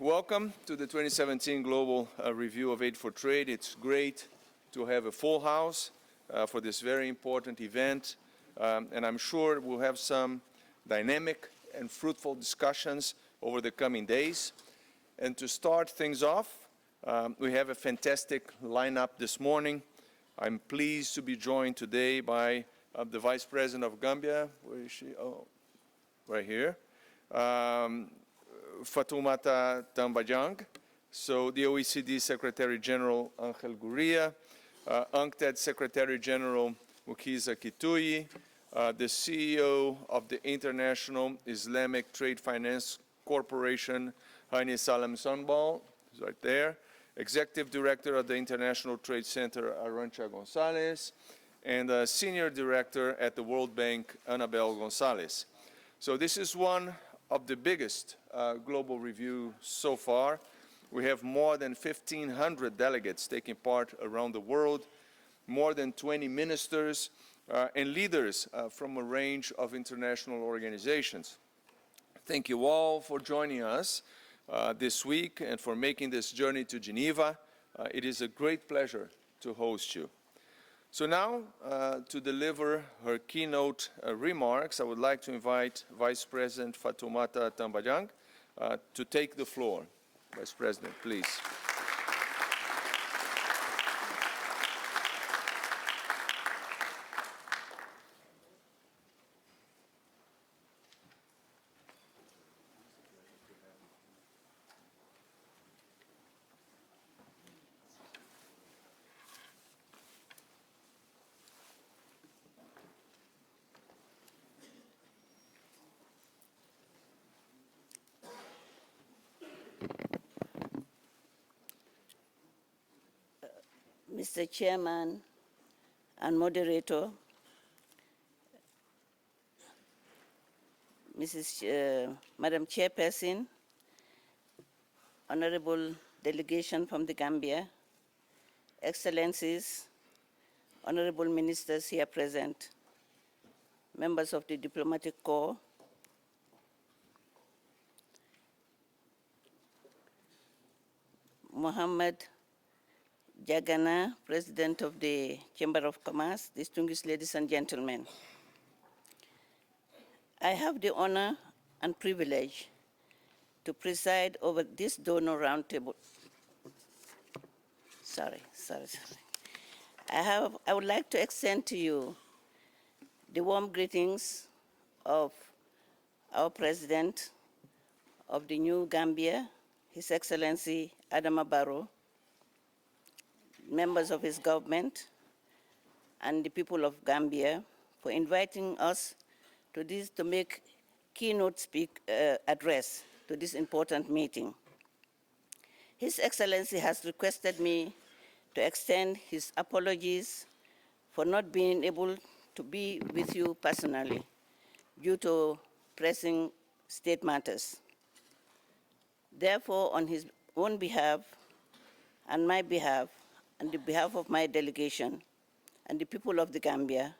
welcome to the 2017 Global Review of Aid for Trade. It's great to have a full house for this very important event, and I'm sure we'll have some dynamic and fruitful discussions over the coming days. And to start things off, we have a fantastic lineup this morning. I'm pleased to be joined today by the Vice President of Gambia. Where is she? Oh, right here. Fatoumata Tambajang, so the OECD Secretary General Angel Gurria, UNCTAD Secretary General Mukiza Kitui, the CEO of the International Islamic Trade Finance Corporation, Hani Salam Sanbal, is right there, Executive Director of the International Trade Center, Arantxa Gonzalez, and Senior Director at the World Bank, Anabel Gonzalez. So this is one of the biggest global review so far. We have more than 1,500 delegates taking part around the world, more than 20 ministers and leaders from a range of international organizations. Thank you all for joining us this week and for making this journey to Geneva. It is a great pleasure to host you. So now, to deliver her keynote remarks, I would like to invite Vice President Fatoumata Tambajang to take the floor. Vice President, please. Mr. Chairman and Moderator, Madam Chairperson, Honorable Delegation from the Gambia, Excellencies, Honorable Ministers here present, members of the Diplomatic Corps, Mohammed Jagana, President of the Chamber of Commerce, distinguished ladies and gentlemen. I have the honor and privilege to preside over this donor roundtable. I would like to extend to you the warm greetings of our President of the New Gambia, His Excellency Adama Barrow, members of his government, and the people of Gambia for inviting us to make keynote address to this important meeting. His Excellency has requested me to extend his apologies for not being able to be with you personally due to pressing state matters. Therefore, on his own behalf and my behalf, on the behalf of my delegation and the people of the Gambia,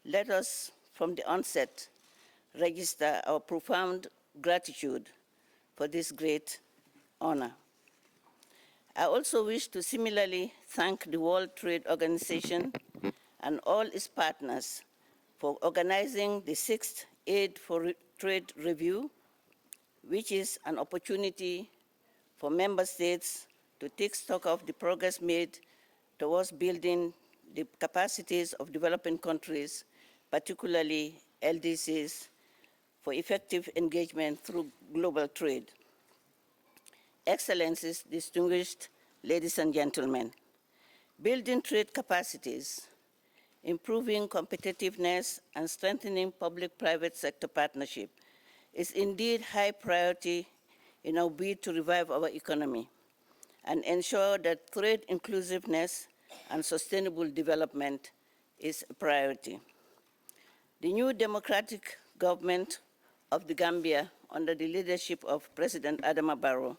let us, from the onset, register our profound gratitude for this great honor. I also wish to similarly thank the World Trade Organization and all its partners for organizing the 6th Aid for Trade Review, which is an opportunity for member states to take stock of the progress made towards building the capacities of developing countries, particularly LDCs, for effective engagement through global trade. Excellencies, distinguished ladies and gentlemen, building trade capacities, improving competitiveness, and strengthening public-private sector partnership is indeed high priority in our bid to revive our economy and ensure that trade inclusiveness and sustainable development is a priority. The new democratic government of the Gambia, under the leadership of President Adama Barrow,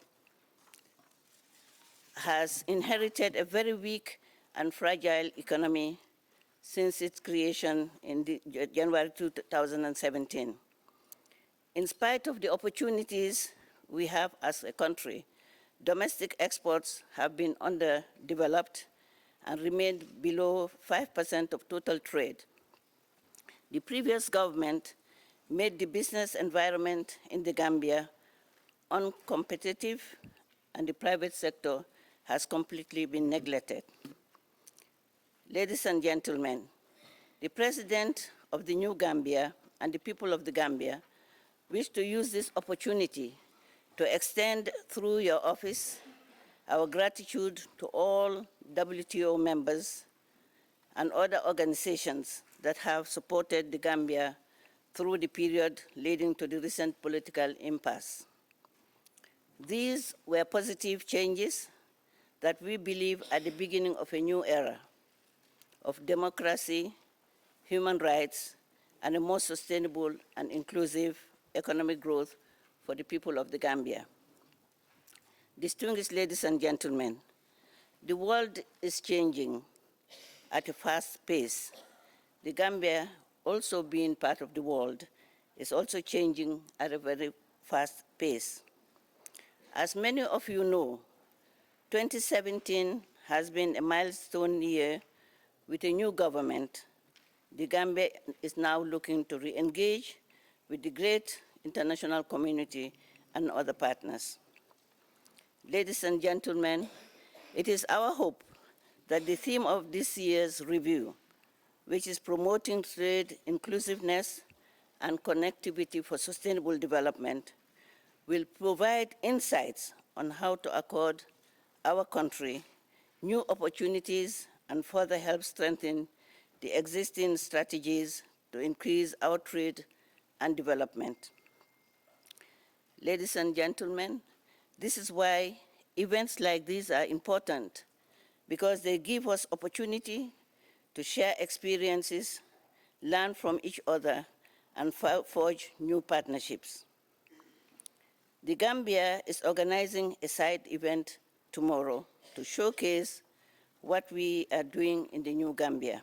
has inherited a very weak and fragile economy since its creation in January 2017. In spite of the opportunities we have as a country, domestic exports have been underdeveloped and remained below 5% of total trade. The previous government made the business environment in the Gambia uncompetitive, and the private sector has completely been neglected. Ladies and gentlemen, the President of the New Gambia and the people of the Gambia wish to use this opportunity to extend through your office our gratitude to all WTO members and other organizations that have supported the Gambia through the period leading to the recent political impasse. These were positive changes that we believe are the beginning of a new era of democracy, human rights, and a more sustainable and inclusive economic growth for the people of the Gambia. Distinguished ladies and gentlemen, the world is changing at a fast pace. The Gambia, also being part of the world, is also changing at a very fast pace. As many of you know, 2017 has been a milestone year with a new government. The Gambia is now looking to re-engage with the great international community and other partners. Ladies and gentlemen, it is our hope that the theme of this year's review, which is promoting trade, inclusiveness, and connectivity for sustainable development, will provide insights on how to accord our country new opportunities and further help strengthen the existing strategies to increase our trade and development. Ladies and gentlemen, this is why events like these are important, because they give us opportunity to share experiences, learn from each other, and forge new partnerships. The Gambia is organizing a side event tomorrow to showcase what we are doing in the New Gambia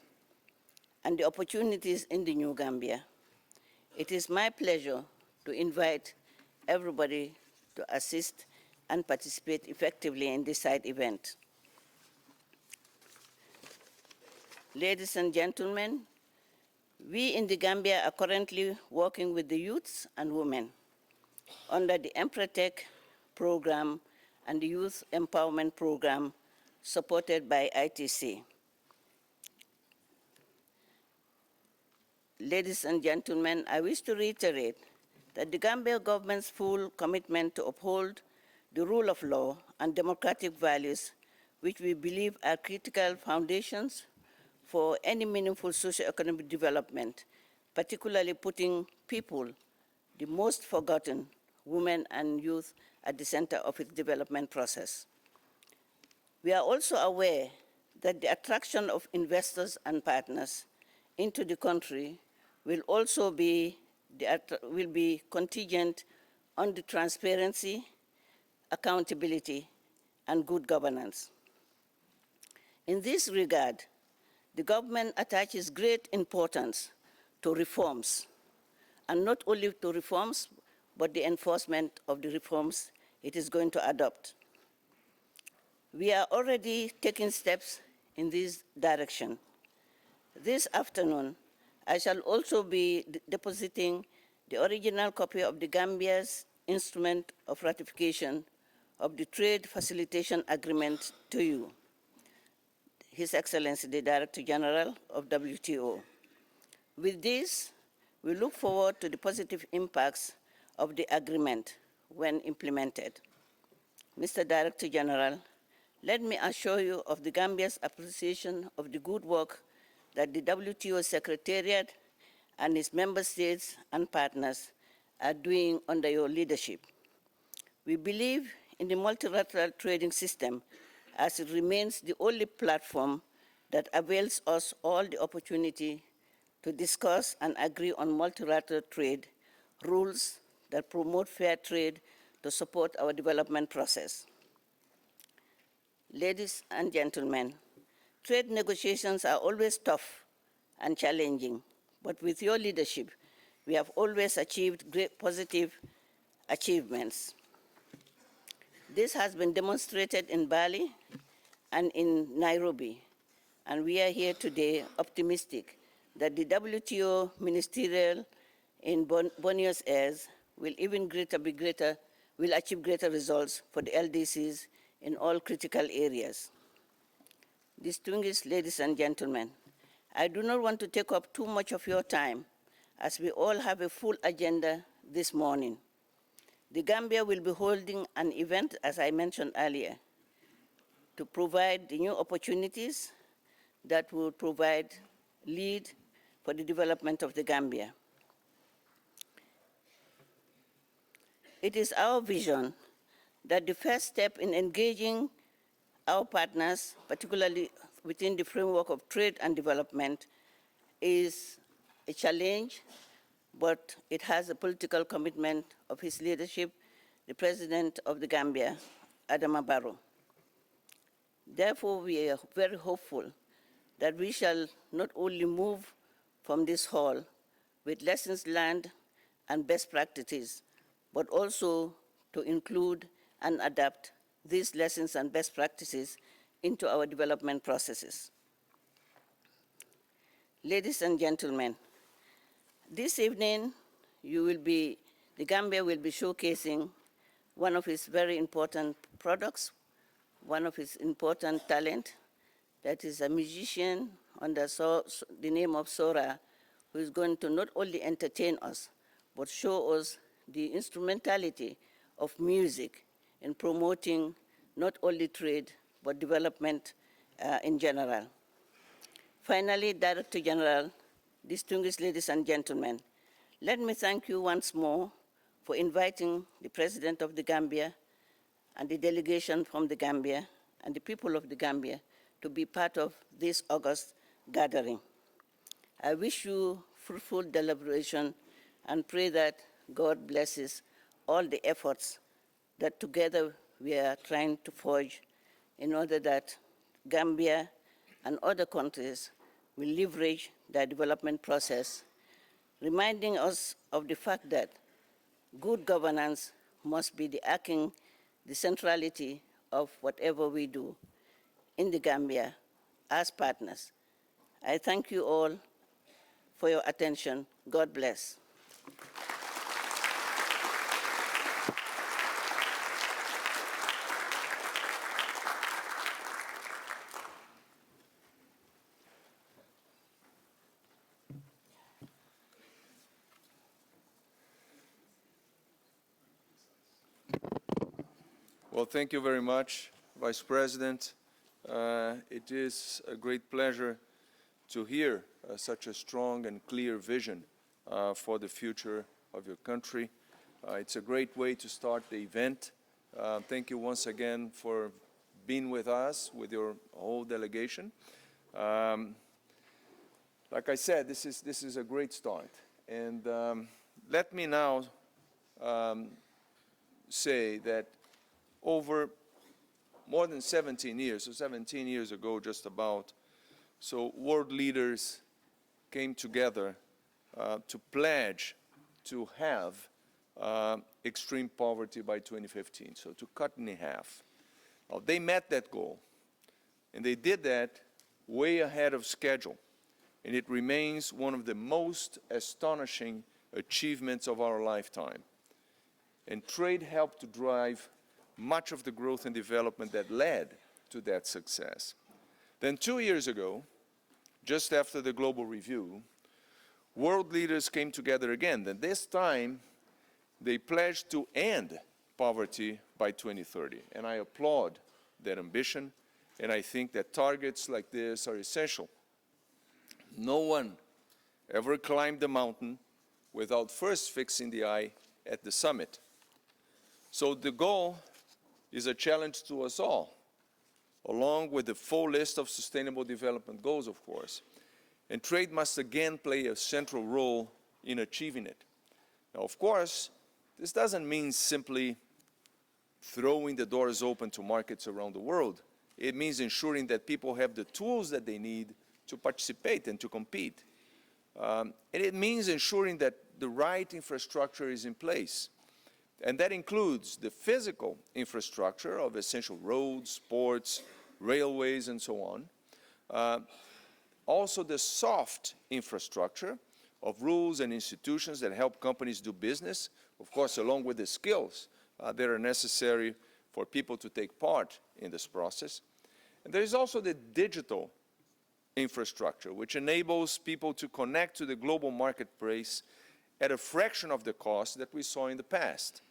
and the opportunities in the New Gambia. It is my pleasure to invite everybody to assist and participate effectively in this side event. Ladies and gentlemen, we in the Gambia are currently working with the youths and women under the Empretech program and the Youth Empowerment Program supported by ITC. Ladies and gentlemen, I wish to reiterate that the Gambia government's full commitment to uphold the rule of law and democratic values, which we believe are critical foundations for any meaningful socio-economic development, particularly putting people, the most forgotten, women and youth, at the center of its development process. We are also aware that the attraction of investors and partners into the country will also be contingent on the transparency, accountability, and good governance. In this regard, the government attaches great importance to reforms, and not only to reforms, but the enforcement of the reforms it is going to adopt. We are already taking steps in this direction. This afternoon, I shall also be depositing the original copy of the Gambia's Instrument of Ratification of the Trade Facilitation Agreement to you, His Excellency, the Director General of WTO. With this, we look forward to the positive impacts of the agreement when implemented. Mr. Director General, let me assure you of the Gambia's appreciation of the good work that the WTO Secretariat and its member states and partners are doing under your leadership. We believe in the multilateral trading system as it remains the only platform that avails us all the opportunity to discuss and agree on multilateral trade rules that promote fair trade to support our development process. Ladies and gentlemen, trade negotiations are always tough and challenging, but with your leadership, we have always achieved great positive achievements. This has been demonstrated in Bali and in Nairobi, and we are here today optimistic that the WTO ministerial in Buenos Aires will will achieve greater results for the LDCs in all critical areas. Distinguished ladies and gentlemen, I do not want to take up too much of your time as we all have a full agenda this morning. The Gambia will be holding an event, as I mentioned earlier, to provide the new opportunities that will provide lead for the development of the Gambia. It is our vision that the first step in engaging our partners, particularly within the framework of trade and development, is a challenge, but it has a political commitment of his leadership, the President of the Gambia, Adama Barrow. Therefore, we are very hopeful that we shall not only move from this hall with lessons learned and best practices, but also to include and adapt these lessons and best practices into our development processes. Ladies and gentlemen, this evening the Gambia will be showcasing one of its very important products, one of its important talent, that is a musician under the name of Sora, who is going to not only entertain us, but show us the instrumentality of music in promoting not only trade, but development in general. Finally, Director General, distinguished ladies and gentlemen, let me thank you once more for inviting the President of the Gambia and the delegation from the Gambia and the people of the Gambia to be part of this August gathering. I wish you fruitful deliberation and pray that God blesses all the efforts that together we are trying to forge in order that Gambia and other countries will leverage their development process, reminding us of the fact that good governance must be the centrality of whatever we do in the Gambia as partners. I thank you all for your attention. God bless. Well, thank you very much, Vice President. It is a great pleasure to hear such a strong and clear vision for the future of your country. It's a great way to start the event. Thank you once again for being with us, with your whole delegation. Like I said, this is a great start. And let me now say that over more than 17 years, so 17 years ago just about, so world leaders came together to pledge to have extreme poverty by 2015, so to cut it in half. Now, they met that goal, and they did that way ahead of schedule, and it remains one of the most astonishing achievements of our lifetime. And trade helped to drive much of the growth and development that led to that success. Then 2 years ago, just after the global review, world leaders came together again, and this time they pledged to end poverty by 2030. And I applaud that ambition, and I think that targets like this are essential. No one ever climbed the mountain without first fixing the eye at the summit. So the goal is a challenge to us all, along with the full list of sustainable development goals, of course. And trade must again play a central role in achieving it. Now, of course, this doesn't mean simply throwing the doors open to markets around the world. It means ensuring that people have the tools that they need to participate and to compete. And it means ensuring that the right infrastructure is in place. And that includes the physical infrastructure of essential roads, ports, railways, and so on. Also the soft infrastructure of rules and institutions that help companies do business, of course, along with the skills that are necessary for people to take part in this process. And there is also the digital infrastructure, which enables people to connect to the global marketplace at a fraction of the cost that we saw in the past.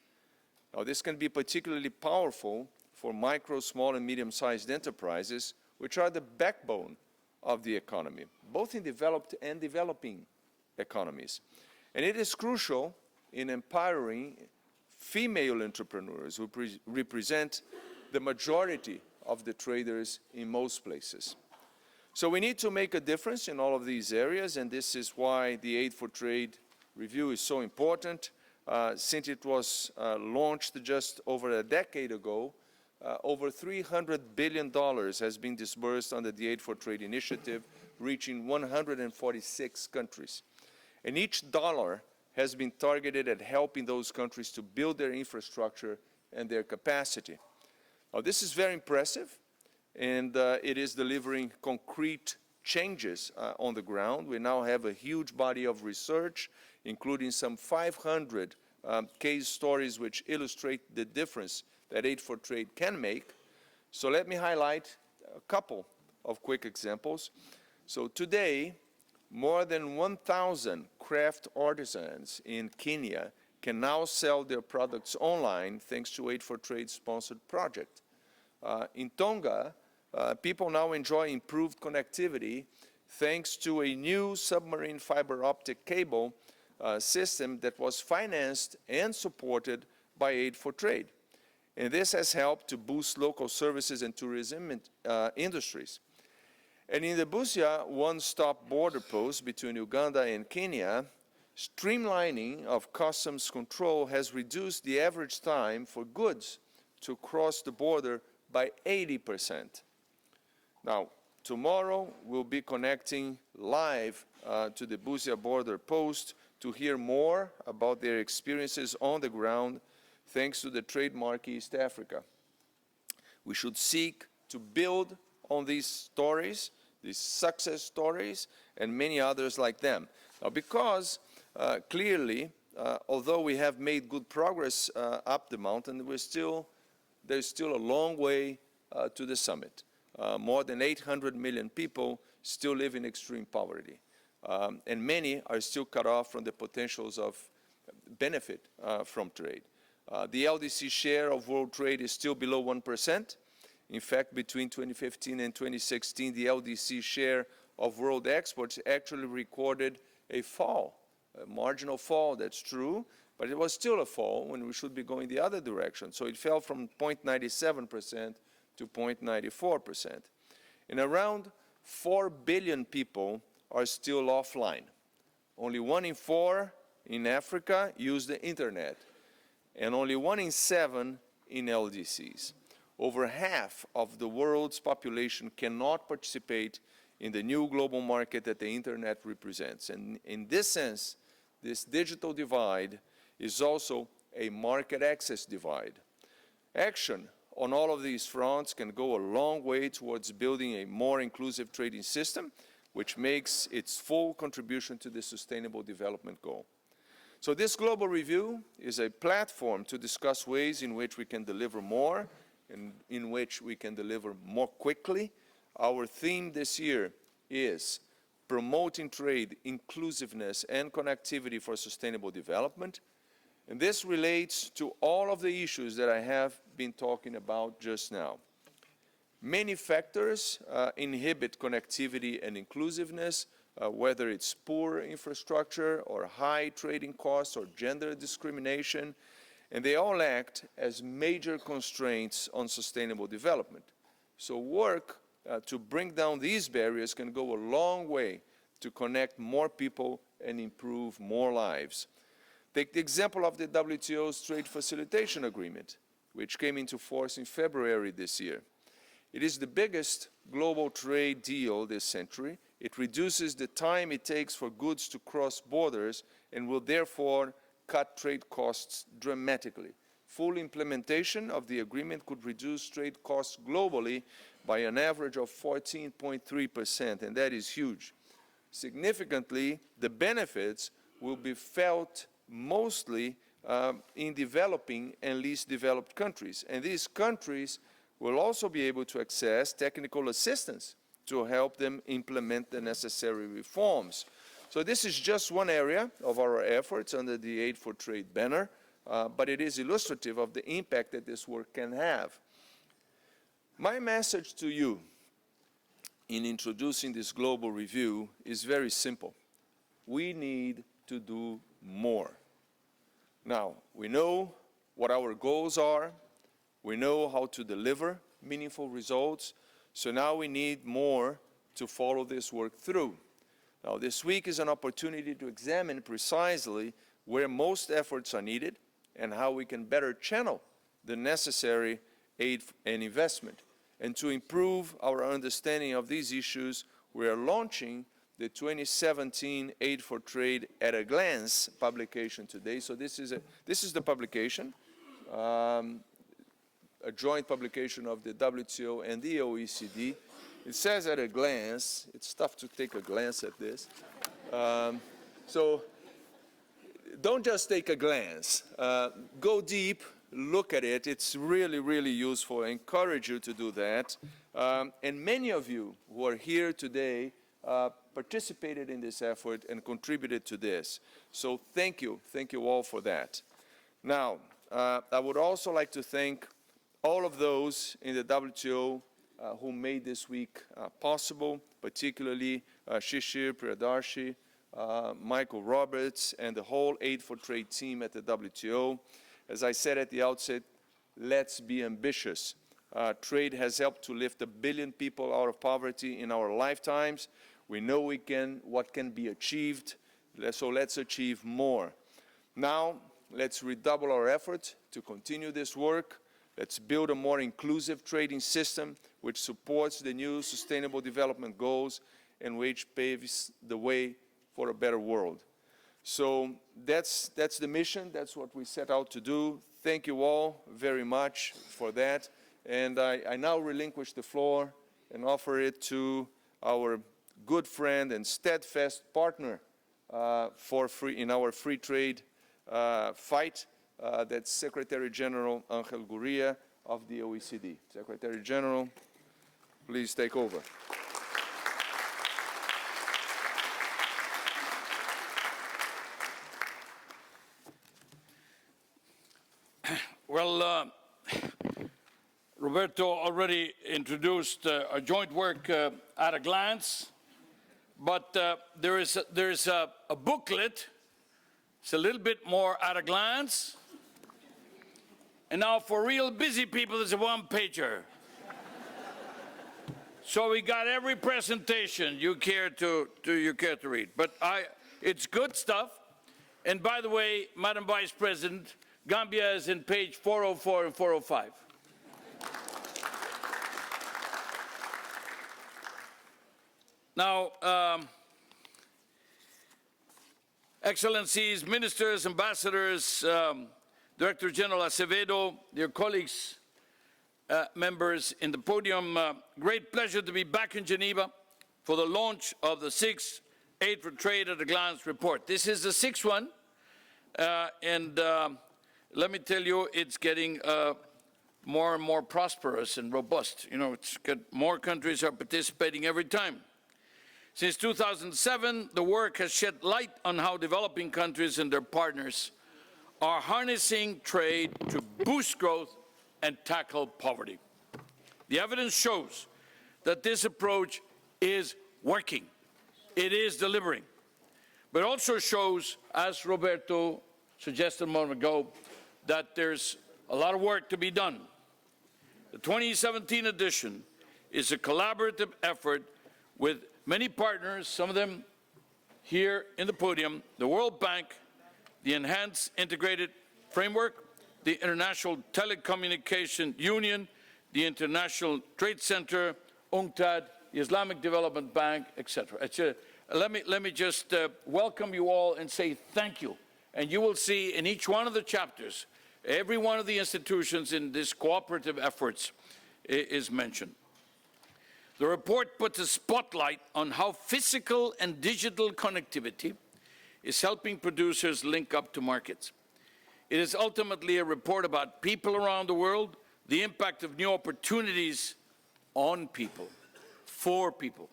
Now, this can be particularly powerful for micro, small, and medium-sized enterprises, which are the backbone of the economy, both in developed and developing economies. And it is crucial in empowering female entrepreneurs who represent the majority of the traders in most places. So we need to make a difference in all of these areas, and this is why the Aid for Trade review is so important. Since it was launched just over a decade ago, over $300 billion has been disbursed under the Aid for Trade initiative, reaching 146 countries. And each dollar has been targeted at helping those countries to build their infrastructure and their capacity. Now, this is very impressive, and it is delivering concrete changes on the ground. We now have a huge body of research, including some 500 case stories which illustrate the difference that Aid for Trade can make. So let me highlight a couple of quick examples. So today, more than 1,000 craft artisans in Kenya can now sell their products online thanks to Aid for Trade sponsored project. In Tonga, people now enjoy improved connectivity thanks to a new submarine fiber optic cable system that was financed and supported by Aid for Trade. And this has helped to boost local services and tourism industries. And in the Busia one-stop border post between Uganda and Kenya, streamlining of customs control has reduced the average time for goods to cross the border by 80%. Now, tomorrow we'll be connecting live to the Busia border post to hear more about their experiences on the ground, thanks to the trademark East Africa. We should seek to build on these stories, these success stories, and many others like them. Now, because clearly, although we have made good progress up the mountain, there's still a long way to the summit. More than 800 million people still live in extreme poverty, and many are still cut off from the potentials of benefit from trade. The LDC share of world trade is still below 1%. In fact, between 2015 and 2016, the LDC share of world exports actually recorded a fall, a marginal fall, that's true, but it was still a fall when we should be going the other direction. So it fell from 0.97% to 0.94%. And around 4 billion people are still offline. Only 1 in 4 in Africa use the internet, and only 1 in 7 in LDCs. Over half of the world's population cannot participate in the new global market that the internet represents. And in this sense, this digital divide is also a market access divide. Action on all of these fronts can go a long way towards building a more inclusive trading system, which makes its full contribution to the Sustainable Development Goal. So this global review is a platform to discuss ways in which we can deliver more and in which we can deliver more quickly. Our theme this year is promoting trade, inclusiveness, and connectivity for sustainable development. And this relates to all of the issues that I have been talking about just now. Many factors inhibit connectivity and inclusiveness, whether it's poor infrastructure or high trading costs or gender discrimination, and they all act as major constraints on sustainable development. So work to bring down these barriers can go a long way to connect more people and improve more lives. Take the example of the WTO's Trade Facilitation Agreement, which came into force in February this year. It is the biggest global trade deal this century. It reduces the time it takes for goods to cross borders and will therefore cut trade costs dramatically. Full implementation of the agreement could reduce trade costs globally by an average of 14.3%, and that is huge. Significantly, the benefits will be felt mostly in developing and least developed countries. And these countries will also be able to access technical assistance to help them implement the necessary reforms. So this is just one area of our efforts under the Aid for Trade banner, but it is illustrative of the impact that this work can have. My message to you in introducing this global review is very simple. We need to do more. Now, we know what our goals are. We know how to deliver meaningful results. So now we need more to follow this work through. Now, this week is an opportunity to examine precisely where most efforts are needed and how we can better channel the necessary aid and investment. And to improve our understanding of these issues, we are launching the 2017 Aid for Trade at a Glance publication today. So this is the publication, a joint publication of the WTO and the OECD. It says at a glance. It's tough to take a glance at this. So don't just take a glance. Go deep, look at it. It's really, really useful. I encourage you to do that. And many of you who are here today participated in this effort and contributed to this. So thank you all for that. Now, I would also like to thank all of those in the WTO who made this week possible, particularly Shishir Priyadarshi, Michael Roberts, and the whole Aid for Trade team at the WTO. As I said at the outset, let's be ambitious. Trade has helped to lift 1 billion people out of poverty in our lifetimes. We know what can be achieved, so let's achieve more. Now, let's redouble our efforts to continue this work. Let's build a more inclusive trading system which supports the new Sustainable Development Goals and which paves the way for a better world. So that's the mission. That's what we set out to do. Thank you all very much for that. And I now relinquish the floor and offer it to our good friend and steadfast partner in our free trade fight. That's Secretary General Angel Gurria of the OECD. Secretary General, please take over. Well, Roberto already introduced our joint work at a glance, but there is a booklet. It's a little bit more at a glance. And now for real busy people, there's a one-pager. So we got every presentation you care to read. But it's good stuff. And by the way, Madam Vice President, Gambia is in page 404 and 405. Now, Excellencies, Ministers, Ambassadors, Director General Acevedo, dear colleagues, members in the podium, great pleasure to be back in Geneva for the launch of the 6th Aid for Trade at a Glance report. This is the 6th one, and let me tell you, it's getting more and more prosperous and robust. You know, more countries are participating every time. Since 2007, the work has shed light on how developing countries and their partners are harnessing trade to boost growth and tackle poverty. The evidence shows that this approach is working. It is delivering. But it also shows, as Roberto suggested a moment ago, that there's a lot of work to be done. The 2017 edition is a collaborative effort with many partners, some of them here in the podium, the World Bank, the Enhanced Integrated Framework, the International Telecommunication Union, the International Trade Center, UNCTAD, the Islamic Development Bank, etc. Let me just welcome you all and say thank you. And you will see in each one of the chapters Every one of the institutions in these cooperative efforts is mentioned. The report puts a spotlight on how physical and digital connectivity is helping producers link up to markets. It is ultimately a report about people around the world, the impact of new opportunities on people, for people.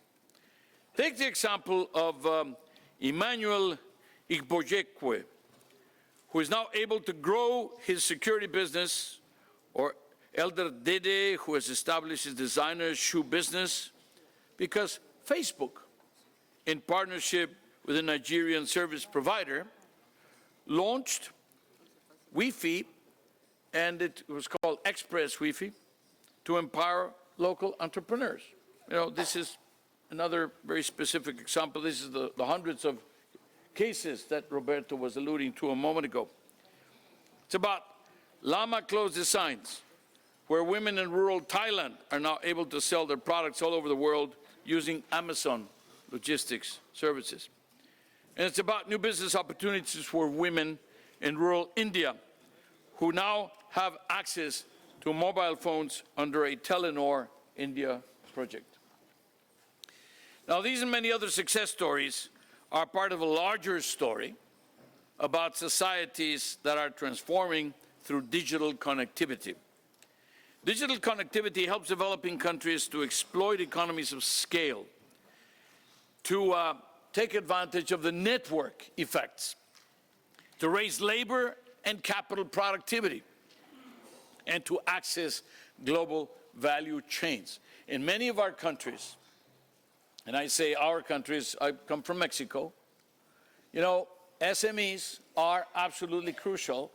Take the example of Emmanuel Igbojekwe, who is now able to grow his security business, or Elder Dede, who has established his designer shoe business, because Facebook, in partnership with a Nigerian service provider, launched Wi-Fi, and it was called Express Wi-Fi, to empower local entrepreneurs. You know, this is another very specific example. This is the hundreds of cases that Roberto was alluding to a moment ago. It's about Lama Clothes Designs, where women in rural Thailand are now able to sell their products all over the world using Amazon logistics services. And it's about new business opportunities for women in rural India, who now have access to mobile phones under a Telenor India project. Now, these and many other success stories are part of a larger story about societies that are transforming through digital connectivity. Digital connectivity helps developing countries to exploit economies of scale, to take advantage of the network effects, to raise labor and capital productivity, and to access global value chains. In many of our countries, and I say our countries, I come from Mexico, you know, SMEs are absolutely crucial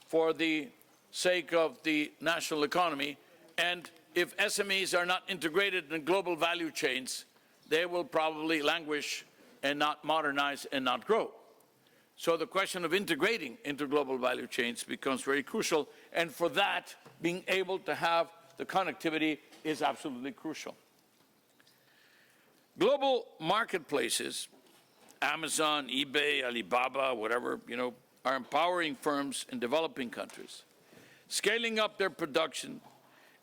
for the sake of the national economy, and if SMEs are not integrated in global value chains, they will probably languish and not modernize and not grow. So the question of integrating into global value chains becomes very crucial, and for that, being able to have the connectivity is absolutely crucial. Global marketplaces, Amazon, eBay, Alibaba, whatever, you know, are empowering firms in developing countries, scaling up their production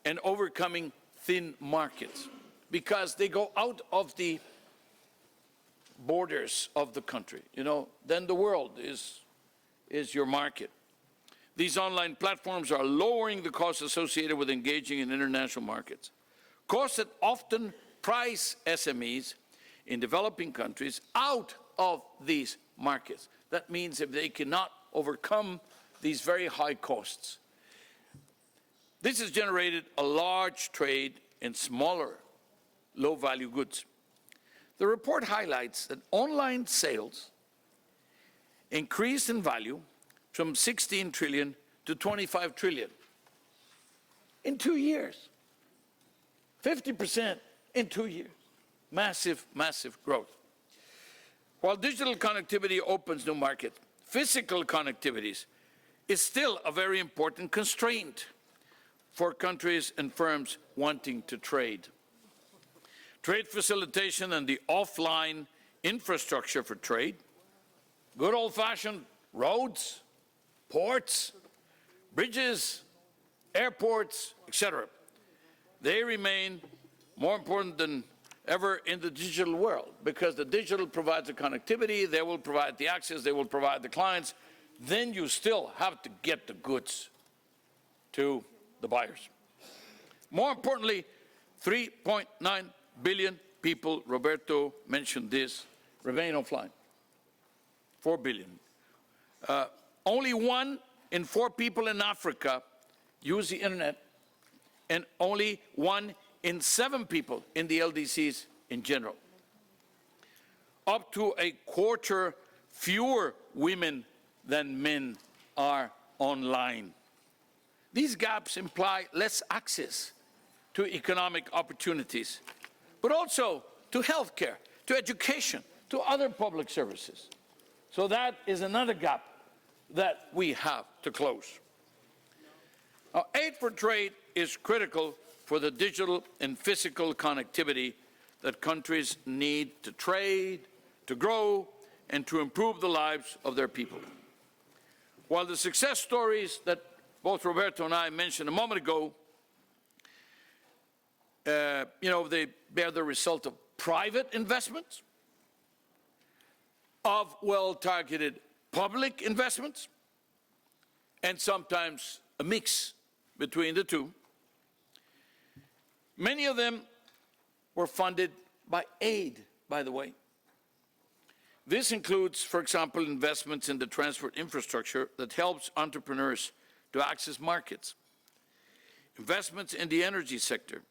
and overcoming thin markets, because they go out of the borders of the country. You know, then the world is your market. These online platforms are lowering the costs associated with engaging in international markets, costs that often price SMEs in developing countries out of these markets. That means if they cannot overcome these very high costs, this has generated a large trade in smaller, low-value goods. The report highlights that online sales increased in value from 16 trillion to 25 trillion in 2 years. 50% in 2 years. Massive, massive growth. While digital connectivity opens new markets, physical connectivity is still a very important constraint for countries and firms wanting to trade. Trade facilitation and the offline infrastructure for trade, good old-fashioned roads, ports, bridges, airports, etc. They remain more important than ever in the digital world, because the digital provides the connectivity, they will provide the access, they will provide the clients. Then you still have to get the goods to the buyers. More importantly, 3.9 billion people, Roberto mentioned this, remain offline. 4 billion. Only 1 in 4 people in Africa use the internet, and only 1 in 7 people in the LDCs in general. Up to a quarter fewer women than men are online. These gaps imply less access to economic opportunities, but also to healthcare, to education, to other public services. So that is another gap that we have to close. Now, aid for trade is critical for the digital and physical connectivity that countries need to trade, to grow, and to improve the lives of their people. While the success stories that both Roberto and I mentioned a moment ago, they bear the result of private investments, of well-targeted public investments, and sometimes a mix between the two. Many of them were funded by aid, by the way. This includes, for example, investments in the transport infrastructure that helps entrepreneurs to access markets, investments in the energy sector,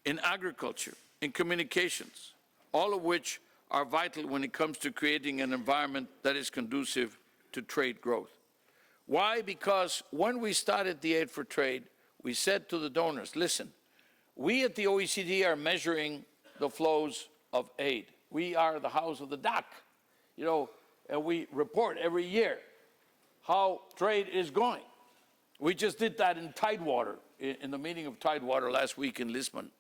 in agriculture, in communications, all of which are vital when it comes to creating an environment that is conducive to trade growth. Why? Because when we started the Aid for Trade, we said to the donors, listen, we at the OECD are measuring the flows of aid. We are the house of the duck, and we report every year how trade is going. We just did that in Tidewater, in the meeting of Tidewater last week in Lisbon.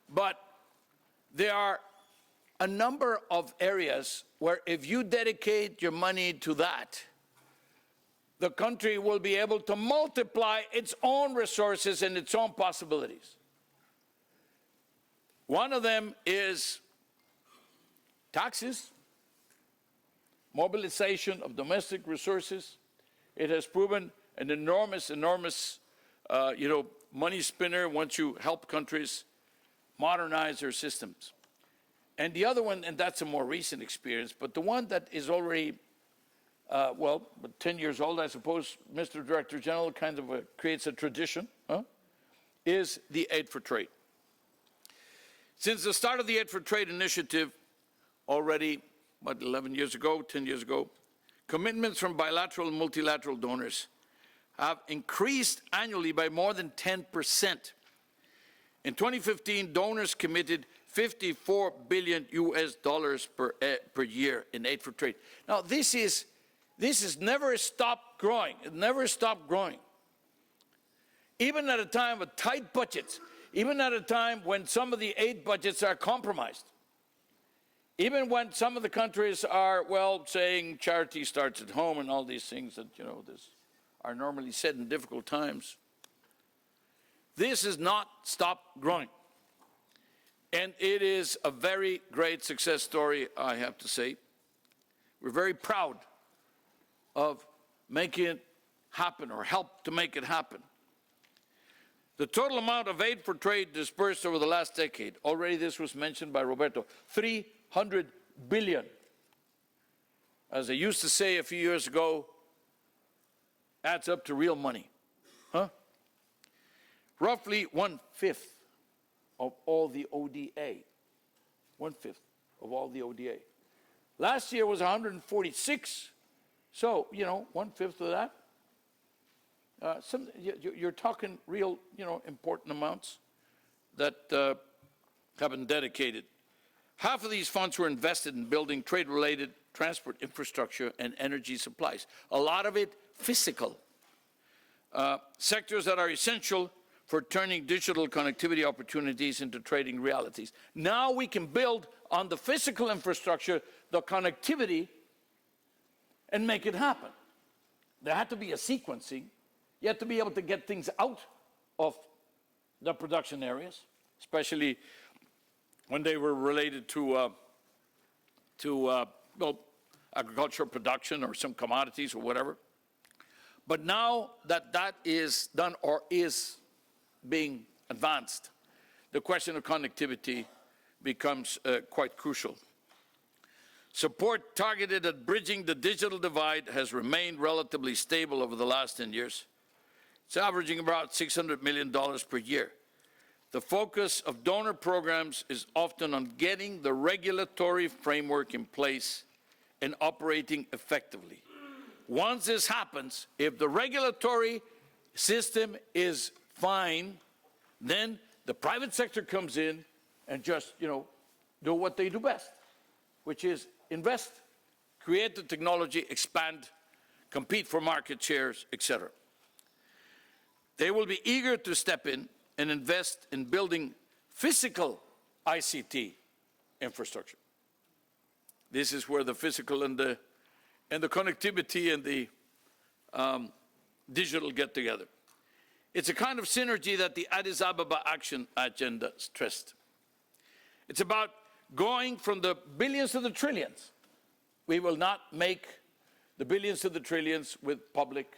But there are a number of areas where if you dedicate your money to that, the country will be able to multiply its own resources and its own possibilities. One of them is taxes, mobilization of domestic resources. It has proven an enormous money spinner once you help countries modernize their systems. And the other one, and that's a more recent experience, but the one that is already, 10 years old, I suppose, Mr. Director General, kind of creates a tradition, is the Aid for Trade. Since the start of the Aid for Trade initiative, already, 11 years ago, 10 years ago, commitments from bilateral and multilateral donors have increased annually by more than 10%. In 2015, donors committed $54 billion per year in Aid for Trade. Now, this has never stopped growing. It never stopped growing. Even at a time of tight budgets, even at a time when some of the aid budgets are compromised, even when some of the countries are, saying charity starts at home and all these things that, are normally said in difficult times, this has not stopped growing. And it is a very great success story, I have to say. We're very proud of making it happen, or help to make it happen. The total amount of aid for trade disbursed over the last decade, already this was mentioned by Roberto, 300 billion. As I used to say a few years ago, adds up to real money. Roughly 1/5 of all the ODA. 1/5 of all the ODA. Last year was 146. So, 1/5 of that. You're talking real, important amounts that have been dedicated. Half of these funds were invested in building trade-related transport infrastructure and energy supplies. A lot of it physical. Sectors that are essential for turning digital connectivity opportunities into trading realities. Now we can build on the physical infrastructure, the connectivity, and make it happen. There had to be a sequencing. You have to be able to get things out of the production areas, especially when they were related to agricultural production or some commodities or whatever. But now that that is done or is being advanced, the question of connectivity becomes quite crucial. Support targeted at bridging the digital divide has remained relatively stable over the last 10 years. It's averaging about $600 million per year. The focus of donor programs is often on getting the regulatory framework in place and operating effectively. Once this happens, if the regulatory system is fine, then the private sector comes in and just, do what they do best, which is invest, create the technology, expand, compete for market shares, etc. They will be eager to step in and invest in building physical ICT infrastructure. This is where the physical and the connectivity and the digital get-together. It's a kind of synergy that the Addis Ababa Action Agenda stressed. It's about going from the billions to the trillions. We will not make the billions to the trillions with public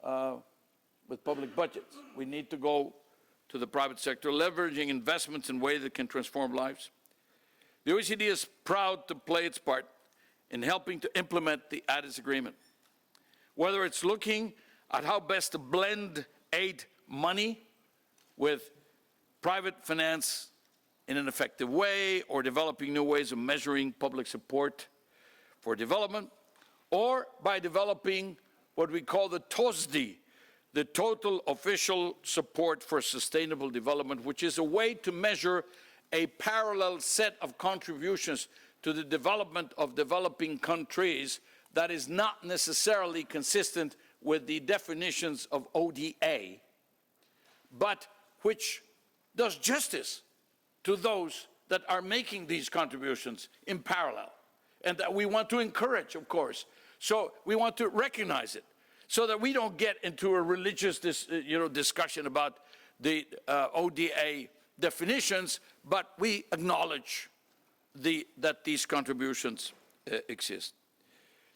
budgets. We need to go to the private sector, leveraging investments in ways that can transform lives. The OECD is proud to play its part in helping to implement the Addis Agreement. Whether it's looking at how best to blend aid money with private finance in an effective way, or developing new ways of measuring public support for development, or by developing what we call the TOSD, the Total Official Support for Sustainable Development, which is a way to measure a parallel set of contributions to the development of developing countries that is not necessarily consistent with the definitions of ODA, but which does justice to those that are making these contributions in parallel, and that we want to encourage, of course. So we want to recognize it, so that we don't get into a religious discussion about the ODA definitions, but we acknowledge that these contributions exist.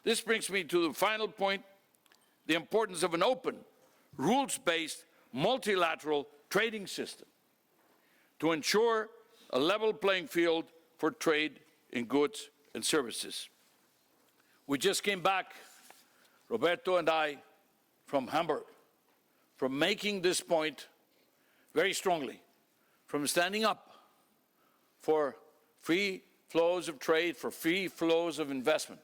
This brings me to the final point, the importance of an open, rules-based, multilateral trading system to ensure a level playing field for trade in goods and services. We just came back, Roberto and I, from Hamburg, from making this point very strongly, from standing up for free flows of trade, for free flows of investment.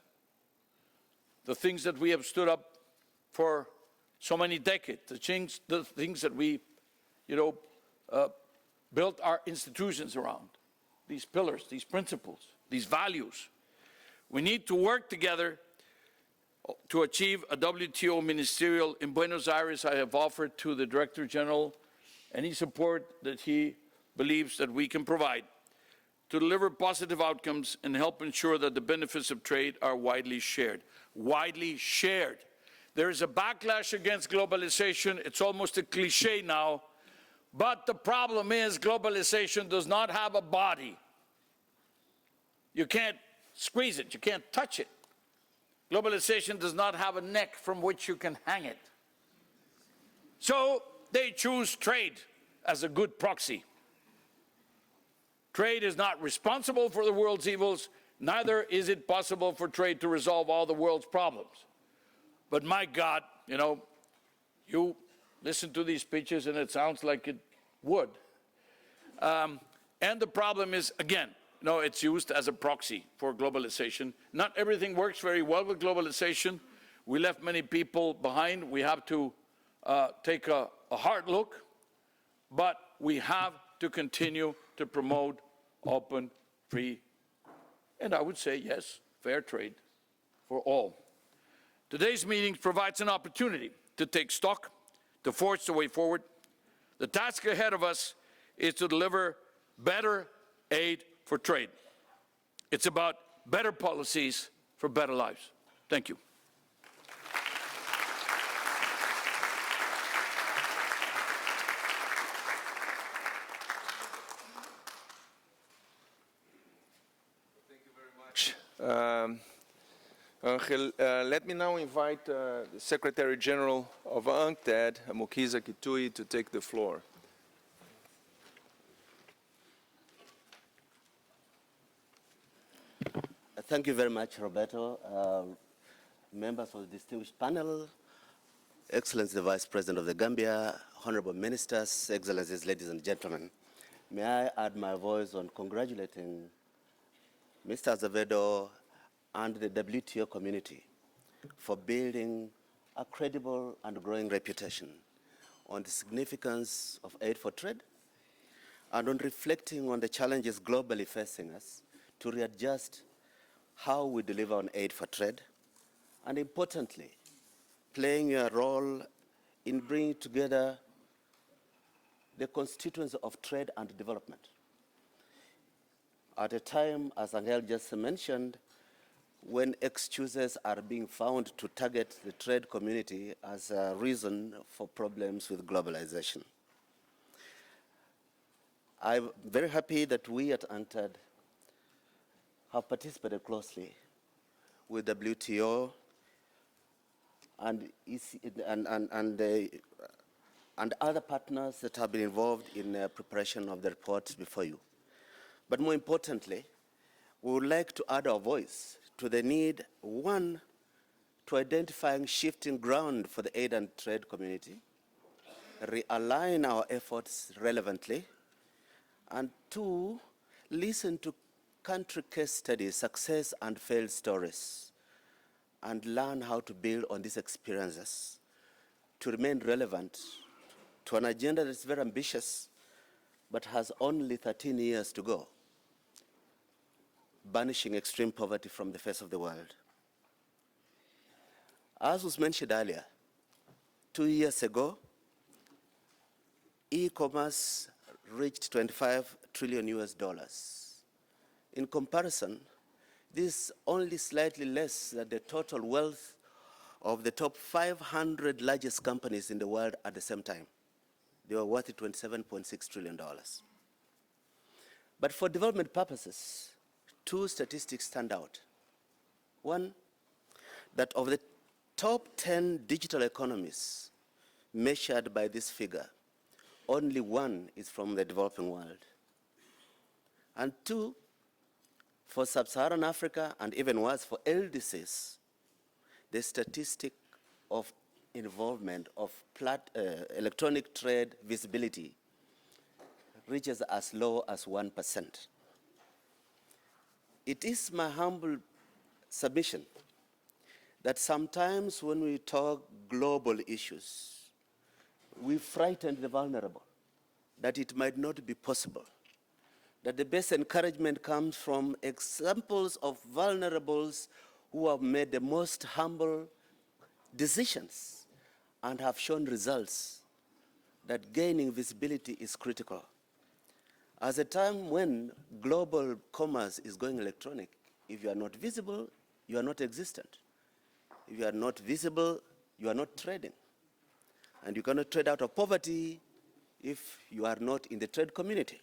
The things that we have stood up for so many decades, the things that we, built our institutions around, these pillars, these principles, these values. We need to work together to achieve a WTO ministerial in Buenos Aires. I have offered to the Director General any support that he believes that we can provide to deliver positive outcomes and help ensure that the benefits of trade are widely shared. Widely shared. There is a backlash against globalization. It's almost a cliche now. But the problem is globalization does not have a body. You can't squeeze it. You can't touch it. Globalization does not have a neck from which you can hang it. So they choose trade as a good proxy. Trade is not responsible for the world's evils. Neither is it possible for trade to resolve all the world's problems. But my God, you listen to these speeches and it sounds like it would. And the problem is, again, it's used as a proxy for globalization. Not everything works very well with globalization. We left many people behind. We have to take a hard look, but we have to continue to promote open, free, and I would say, yes, fair trade for all. Today's meeting provides an opportunity to take stock, to forge the way forward. The task ahead of us is to deliver better aid for trade. It's about better policies for better lives. Thank you. Thank you very much. Angel, let me now invite the Secretary General of UNCTAD, Mukisa Kitui, to take the floor. Thank you very much, Roberto. Members of the distinguished panel, Excellencies, the Vice President of the Gambia, Honorable Ministers, Excellencies, ladies and gentlemen. May I add my voice on congratulating Mr. Azevedo and the WTO community for building a credible and growing reputation on the significance of aid for trade and on reflecting on the challenges globally facing us to readjust how we deliver on aid for trade, and importantly, playing a role in bringing together the constituents of trade and development. At a time, as Angel just mentioned, when excuses are being found to target the trade community as a reason for problems with globalization. I'm very happy that we at UNTAD have participated closely with WTO and other partners that have been involved in the preparation of the report before you. But more importantly, we would like to add our voice to the need, one, to identifying shifting ground for the aid and trade community, realign our efforts relevantly, and two, listen to country case studies, success and failed stories, and learn how to build on these experiences to remain relevant to an agenda that's very ambitious but has only 13 years to go, banishing extreme poverty from the face of the world. As was mentioned earlier, 2 years ago, e-commerce reached $25 trillion US. In comparison, this is only slightly less than the total wealth of the top 500 largest companies in the world at the same time. They were worth $27.6 trillion. But for development purposes, two statistics stand out. One, that of the top 10 digital economies measured by this figure, only one is from the developing world. And two, for sub-Saharan Africa, and even worse for LDCs, the statistic of involvement of electronic trade visibility reaches as low as 1%. It is my humble submission that sometimes when we talk global issues, we frighten the vulnerable, that it might not be possible, that the best encouragement comes from examples of vulnerables who have made the most humble decisions and have shown results, that gaining visibility is critical. At a time when global commerce is going electronic, if you are not visible, you are not existent. If you are not visible, you are not trading. And you cannot trade out of poverty if you are not in the trade community.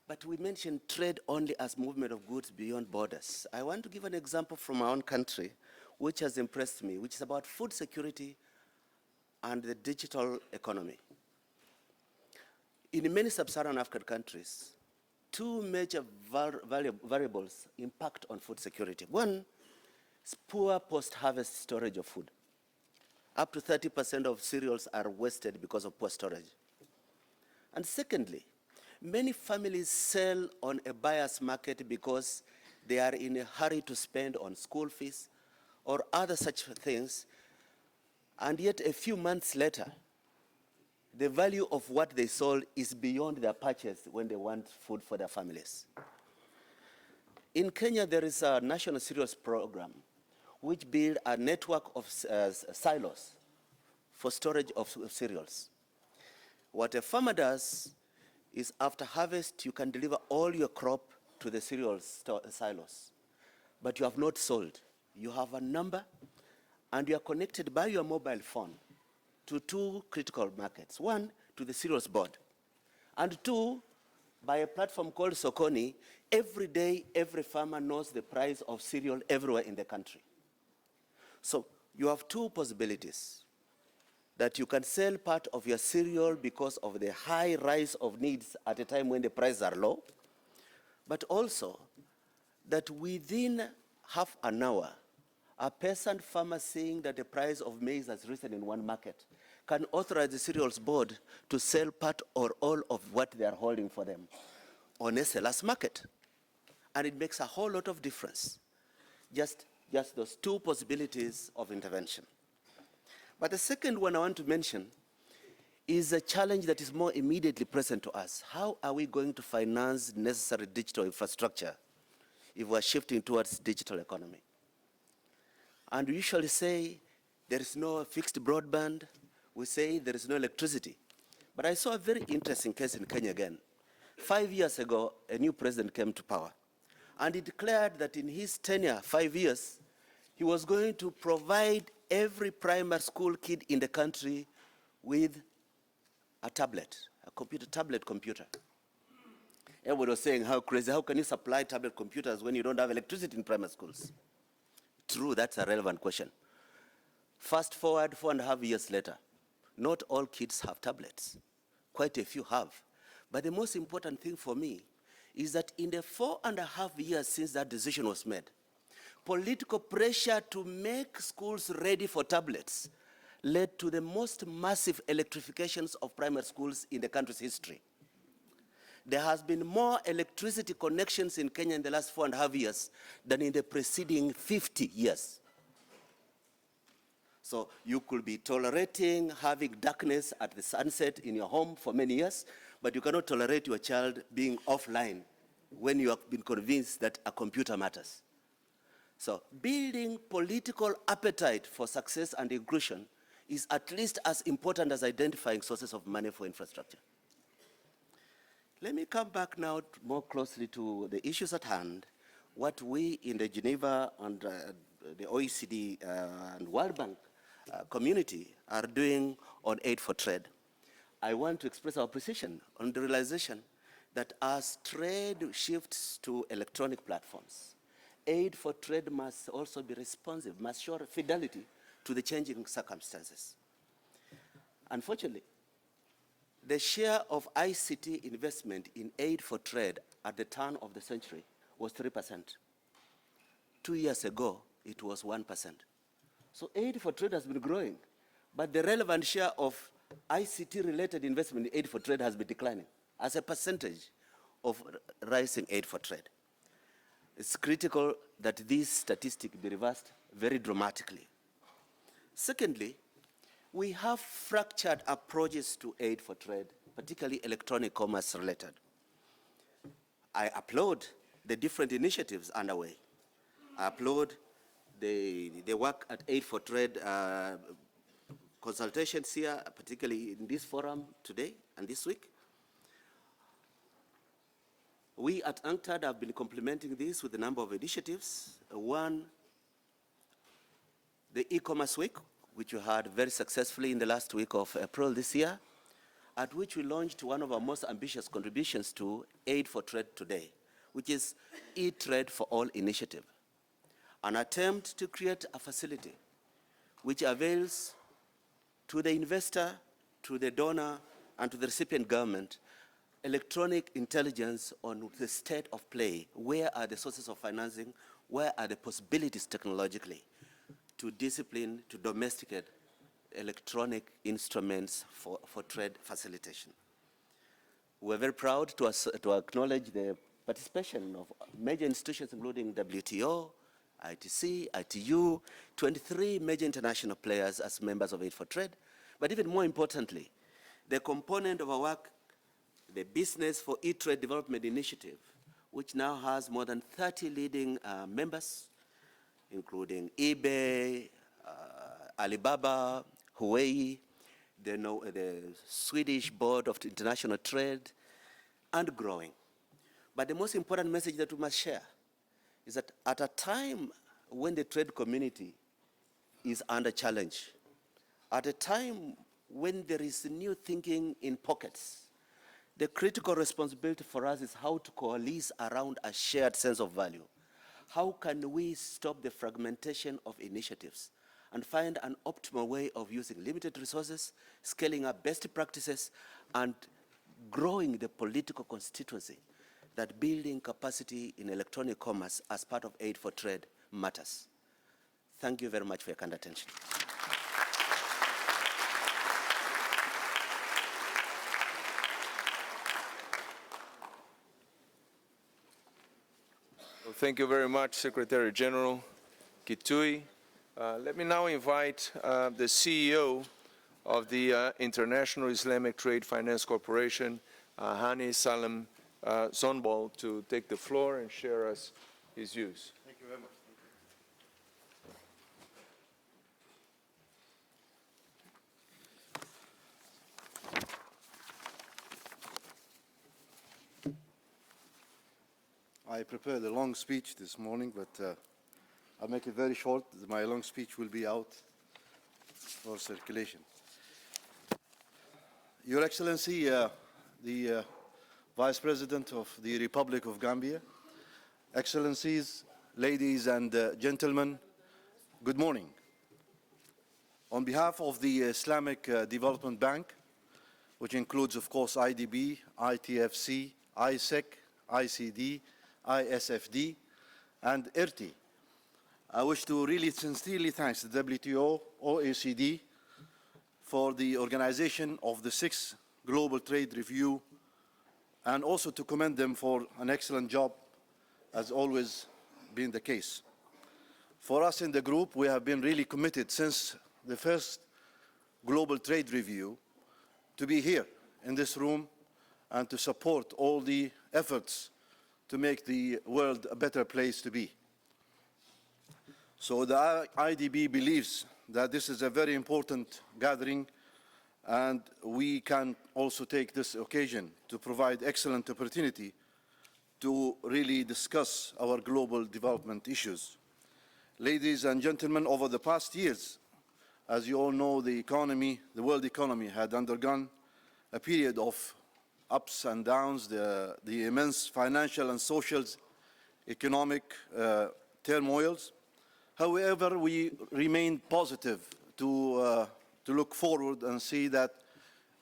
But we mention trade only as movement of goods beyond borders. I want to give an example from my own country, which has impressed me, which is about food security and the digital economy. In many sub-Saharan African countries, two major variables impact on food security. One is poor post-harvest storage of food. Up to 30% of cereals are wasted because of poor storage. And secondly, many families sell on a buyer's market because they are in a hurry to spend on school fees or other such things, and yet a few months later, the value of what they sold is beyond their purchase when they want food for their families. In Kenya, there is a national cereals program which build a network of silos for storage of cereals. What a farmer does is after harvest, you can deliver all your crop to the cereal silos, but you have not sold. You have a number, and you are connected by your mobile phone to two critical markets. One, to the cereals board, and two, by a platform called Sokoni. Every day, every farmer knows the price of cereal everywhere in the country. So you have two possibilities: that you can sell part of your cereal because of the high rise of needs at a time when the prices are low, but also that within half an hour, a peasant farmer seeing that the price of maize has risen in one market can authorize the cereals board to sell part or all of what they are holding for them on a seller's market. And it makes a whole lot of difference. Just those two possibilities of intervention. But the second one I want to mention is a challenge that is more immediately present to us. How are we going to finance necessary digital infrastructure if we're shifting towards digital economy? And we usually say there is no fixed broadband. We say there is no electricity. But I saw a very interesting case in Kenya again. 5 years ago, a new president came to power. And he declared that in his tenure, 5 years, he was going to provide every primary school kid in the country with a tablet, a tablet computer. Everybody was saying, how crazy, how can you supply tablet computers when you don't have electricity in primary schools? True, that's a relevant question. Fast forward 4.5 years later, not all kids have tablets. Quite a few have. But the most important thing for me is that in the 4.5 years since that decision was made, political pressure to make schools ready for tablets led to the most massive electrifications of primary schools in the country's history. There has been more electricity connections in Kenya in the last 4.5 years than in the preceding 50 years. So you could be tolerating having darkness at the sunset in your home for many years, but you cannot tolerate your child being offline when you have been convinced that a computer matters. So building political appetite for success and inclusion is at least as important as identifying sources of money for infrastructure. Let me come back now more closely to the issues at hand, what we in the Geneva and the OECD and World Bank community are doing on aid for trade. I want to express our appreciation on the realization that as trade shifts to electronic platforms, aid for trade must also be responsive, must show fidelity to the changing circumstances. Unfortunately, the share of ICT investment in aid for trade at the turn of the century was 3%. 2 years ago, it was 1%. So aid for trade has been growing, but the relevant share of ICT-related investment in aid for trade has been declining as a percentage of rising aid for trade. It's critical that this statistic be reversed very dramatically. Secondly, we have fractured approaches to aid for trade, particularly electronic commerce related. I applaud the different initiatives underway. I applaud the work at Aid for Trade consultations here, particularly in this forum today and this week. We at UNCTAD have been complementing this with a number of initiatives. One, the Ecommerce Week, which we had very successfully in the last week of April this year, at which we launched one of our most ambitious contributions to Aid for Trade today, which is eTrade for All initiative, an attempt to create a facility which avails to the investor, to the donor, and to the recipient government electronic intelligence on the state of play. Where are the sources of financing? Where are the possibilities technologically to discipline, to domesticate electronic instruments for trade facilitation? We're very proud to acknowledge the participation of major institutions including WTO, ITC, ITU, 23 major international players as members of Aid for Trade. But even more importantly, the component of our work, the Business for eTrade Development Initiative, which now has more than 30 leading members, including eBay, Alibaba, Huawei, the Swedish Board of International Trade, and growing. But the most important message that we must share is that at a time when the trade community is under challenge, at a time when there is new thinking in pockets, the critical responsibility for us is how to coalesce around a shared sense of value. How can we stop the fragmentation of initiatives and find an optimal way of using limited resources, scaling up best practices, and growing the political constituency that building capacity in electronic commerce as part of Aid for Trade matters. Thank you very much for your kind attention. Well, thank you very much, Secretary General Kitui. Let me now invite the CEO of the International Islamic Trade Finance Corporation, Hani Salam Zonbol, to take the floor and share us his views. Thank you very much. I prepared a long speech this morning, but I'll make it very short. My long speech will be out for circulation. Your Excellency, the Vice President of the Republic of Gambia, Excellencies, ladies and gentlemen, good morning. On behalf of the Islamic Development Bank, which includes, of course, IDB, ITFC, ISEC, ICD, ISFD, and IRTI, I wish to really sincerely thank the WTO, OECD, for the organization of the 6th Global Trade Review, and also to commend them for an excellent job, as always been the case. For us in the group, we have been really committed since the first Global Trade Review to be here in this room and to support all the efforts to make the world a better place to be. So the IDB believes that this is a very important gathering, and we can also take this occasion to provide excellent opportunity to really discuss our global development issues. Ladies and gentlemen, over the past years, as you all know, the world economy had undergone a period of ups and downs, the immense financial and social, economic turmoils. However, we remain positive to look forward and see that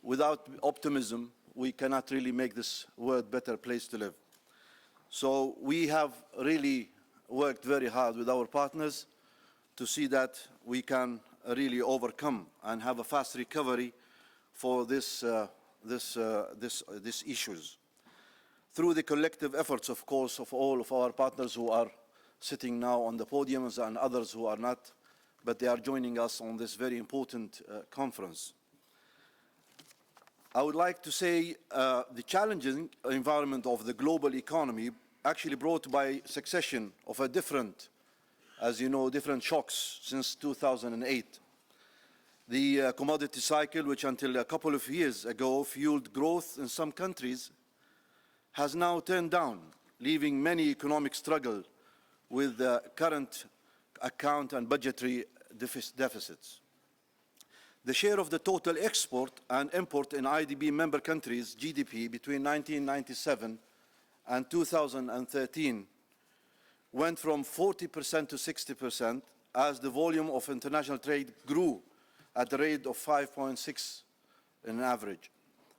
without optimism, we cannot really make this world a better place to live. So we have really worked very hard with our partners to see that we can really overcome and have a fast recovery for these issues. Through the collective efforts, of course, of all of our partners who are sitting now on the podiums and others who are not, but they are joining us on this very important conference. I would like to say the challenging environment of the global economy actually brought by succession of a different, as you know, different shocks since 2008. The commodity cycle, which until a couple of years ago fueled growth in some countries, has now turned down, leaving many economic struggle with current account and budgetary deficits. The share of the total export and import in IDB member countries' GDP between 1997 and 2013 went from 40% to 60% as the volume of international trade grew at the rate of 5.6 in average,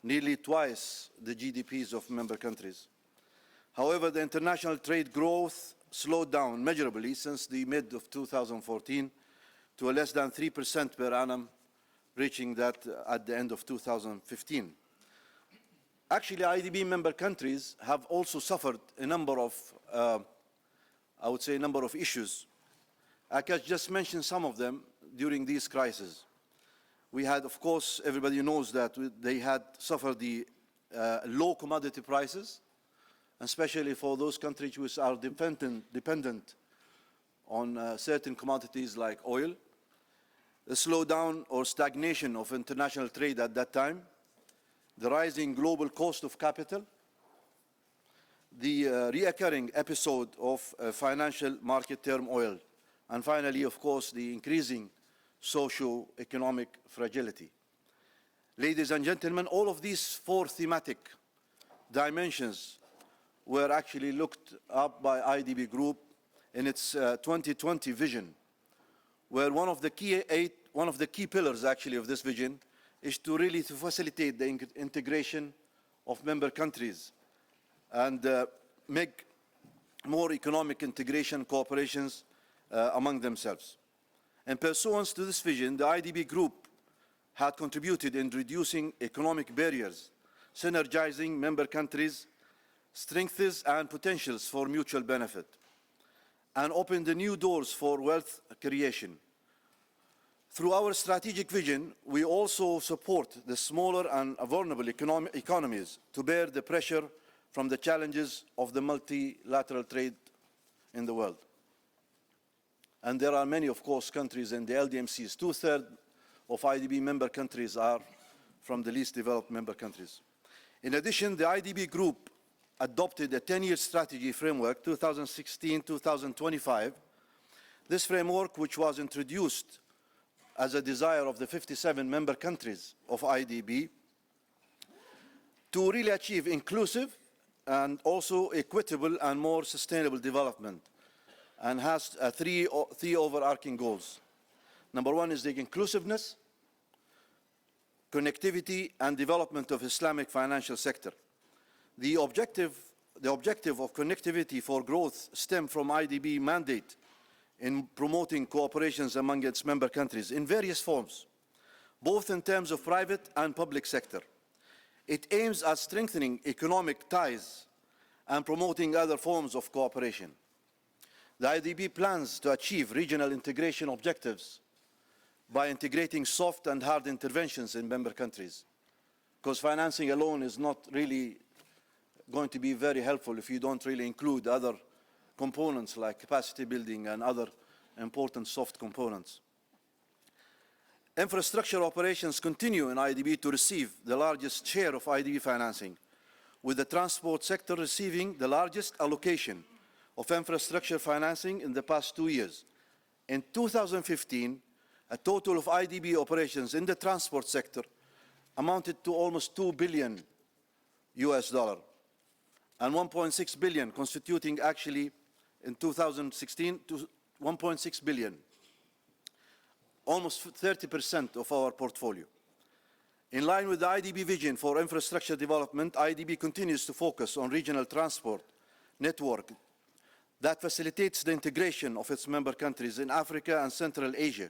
nearly twice the GDPs of member countries. However, the international trade growth slowed down measurably since the mid of 2014 to a less than 3% per annum, reaching that at the end of 2015. Actually, IDB member countries have also suffered a number of, I would say, a number of issues. I can just mention some of them during these crises. We had, of course, everybody knows that they had suffered the low commodity prices, especially for those countries which are dependent on certain commodities like oil, the slowdown or stagnation of international trade at that time, the rising global cost of capital, the reoccurring episode of financial market turmoil, and finally, of course, the increasing socio-economic fragility. Ladies and gentlemen, all of these four thematic dimensions were actually looked up by IDB Group in its 2020 vision, where one of the key pillars actually of this vision is to really facilitate the integration of member countries and make more economic integration cooperations among themselves. In pursuance to this vision, the IDB Group had contributed in reducing economic barriers, synergizing member countries' strengths and potentials for mutual benefit, and opened the new doors for wealth creation. Through our strategic vision, we also support the smaller and vulnerable economies to bear the pressure from the challenges of the multilateral trade in the world. And there are many, of course, countries in the LDMCs. 2/3 of IDB member countries are from the least developed member countries. In addition, the IDB Group adopted a 10-year strategy framework, 2016-2025. This framework, which was introduced as a desire of the 57 member countries of IDB, to really achieve inclusive and also equitable and more sustainable development, and has three overarching goals. Number one is the inclusiveness, connectivity, and development of Islamic financial sector. The objective of connectivity for growth stem from IDB mandate in promoting cooperations among its member countries in various forms, both in terms of private and public sector. It aims at strengthening economic ties and promoting other forms of cooperation. The IDB plans to achieve regional integration objectives by integrating soft and hard interventions in member countries, because financing alone is not really going to be very helpful if you don't really include other components like capacity building and other important soft components. Infrastructure operations continue in IDB to receive the largest share of IDB financing, with the transport sector receiving the largest allocation of infrastructure financing in the past 2 years. In 2015, a total of IDB operations in the transport sector amounted to almost $2 billion and 1.6 billion, constituting actually in 2016 to 1.6 billion, almost 30% of our portfolio. In line with the IDB vision for infrastructure development, IDB continues to focus on regional transport network that facilitates the integration of its member countries in Africa and Central Asia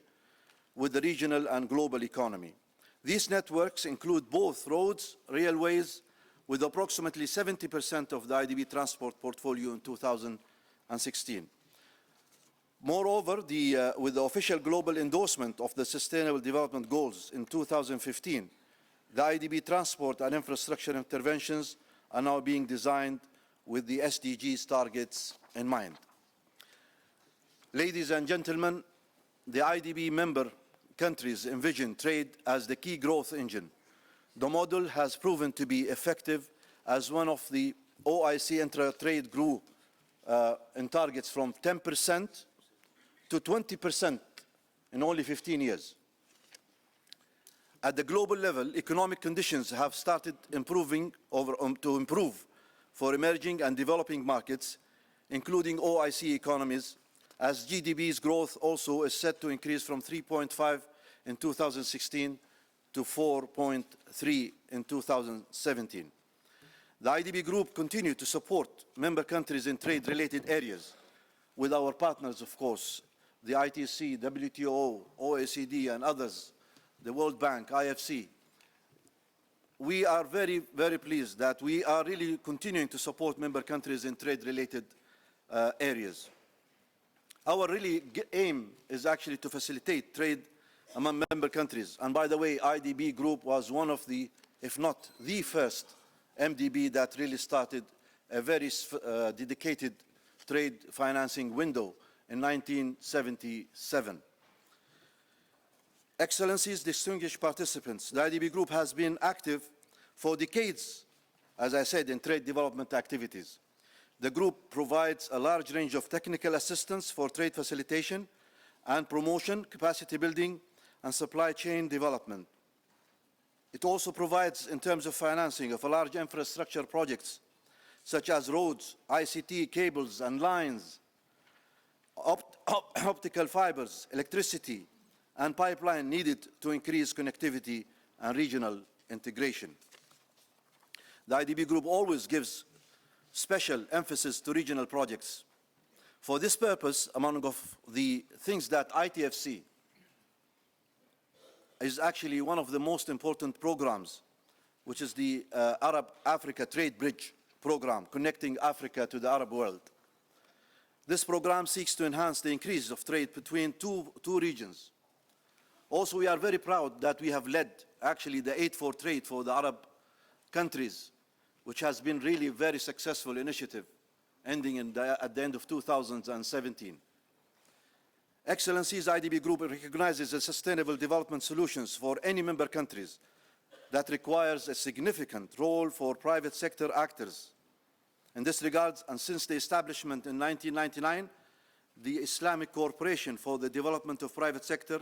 with the regional and global economy. These networks include both roads, railways, with approximately 70% of the IDB transport portfolio in 2016. Moreover, with the official global endorsement of the Sustainable Development Goals in 2015, the IDB transport and infrastructure interventions are now being designed with the SDGs targets in mind. Ladies and gentlemen, the IDB member countries envision trade as the key growth engine. The model has proven to be effective, as one of the OIC intra-trade grew in targets from 10% to 20% in only 15 years. At the global level, economic conditions have started improving to improve for emerging and developing markets, including OIC economies, as GDP's growth also is set to increase from 3.5 in 2016 to 4.3 in 2017. The IDB Group continues to support member countries in trade-related areas with our partners, of course, the ITC, WTO, OECD, and others, the World Bank, IFC. We are very, very pleased that we are really continuing to support member countries in trade-related areas. Our really aim is actually to facilitate trade among member countries. And by the way, IDB Group was one of the, if not the first, MDB that really started a very dedicated trade financing window in 1977. Excellencies, distinguished participants, the IDB Group has been active for decades, as I said, in trade development activities. The group provides a large range of technical assistance for trade facilitation and promotion, capacity building, and supply chain development. It also provides, in terms of financing, of large infrastructure projects, such as roads, ICT, cables and lines, optical fibers, electricity, and pipeline needed to increase connectivity and regional integration. The IDB Group always gives special emphasis to regional projects. For this purpose, among the things that ITFC is actually one of the most important programs, which is the Arab-Africa Trade Bridge program, connecting Africa to the Arab world. This program seeks to enhance the increase of trade between two regions. Also, we are very proud that we have led actually the Aid for Trade for the Arab countries, which has been really a very successful initiative, ending at the end of 2017. Excellencies, IDB Group recognizes the sustainable development solutions for any member countries that requires a significant role for private sector actors In this regard, and since the establishment in 1999, the Islamic Corporation for the Development of Private Sector,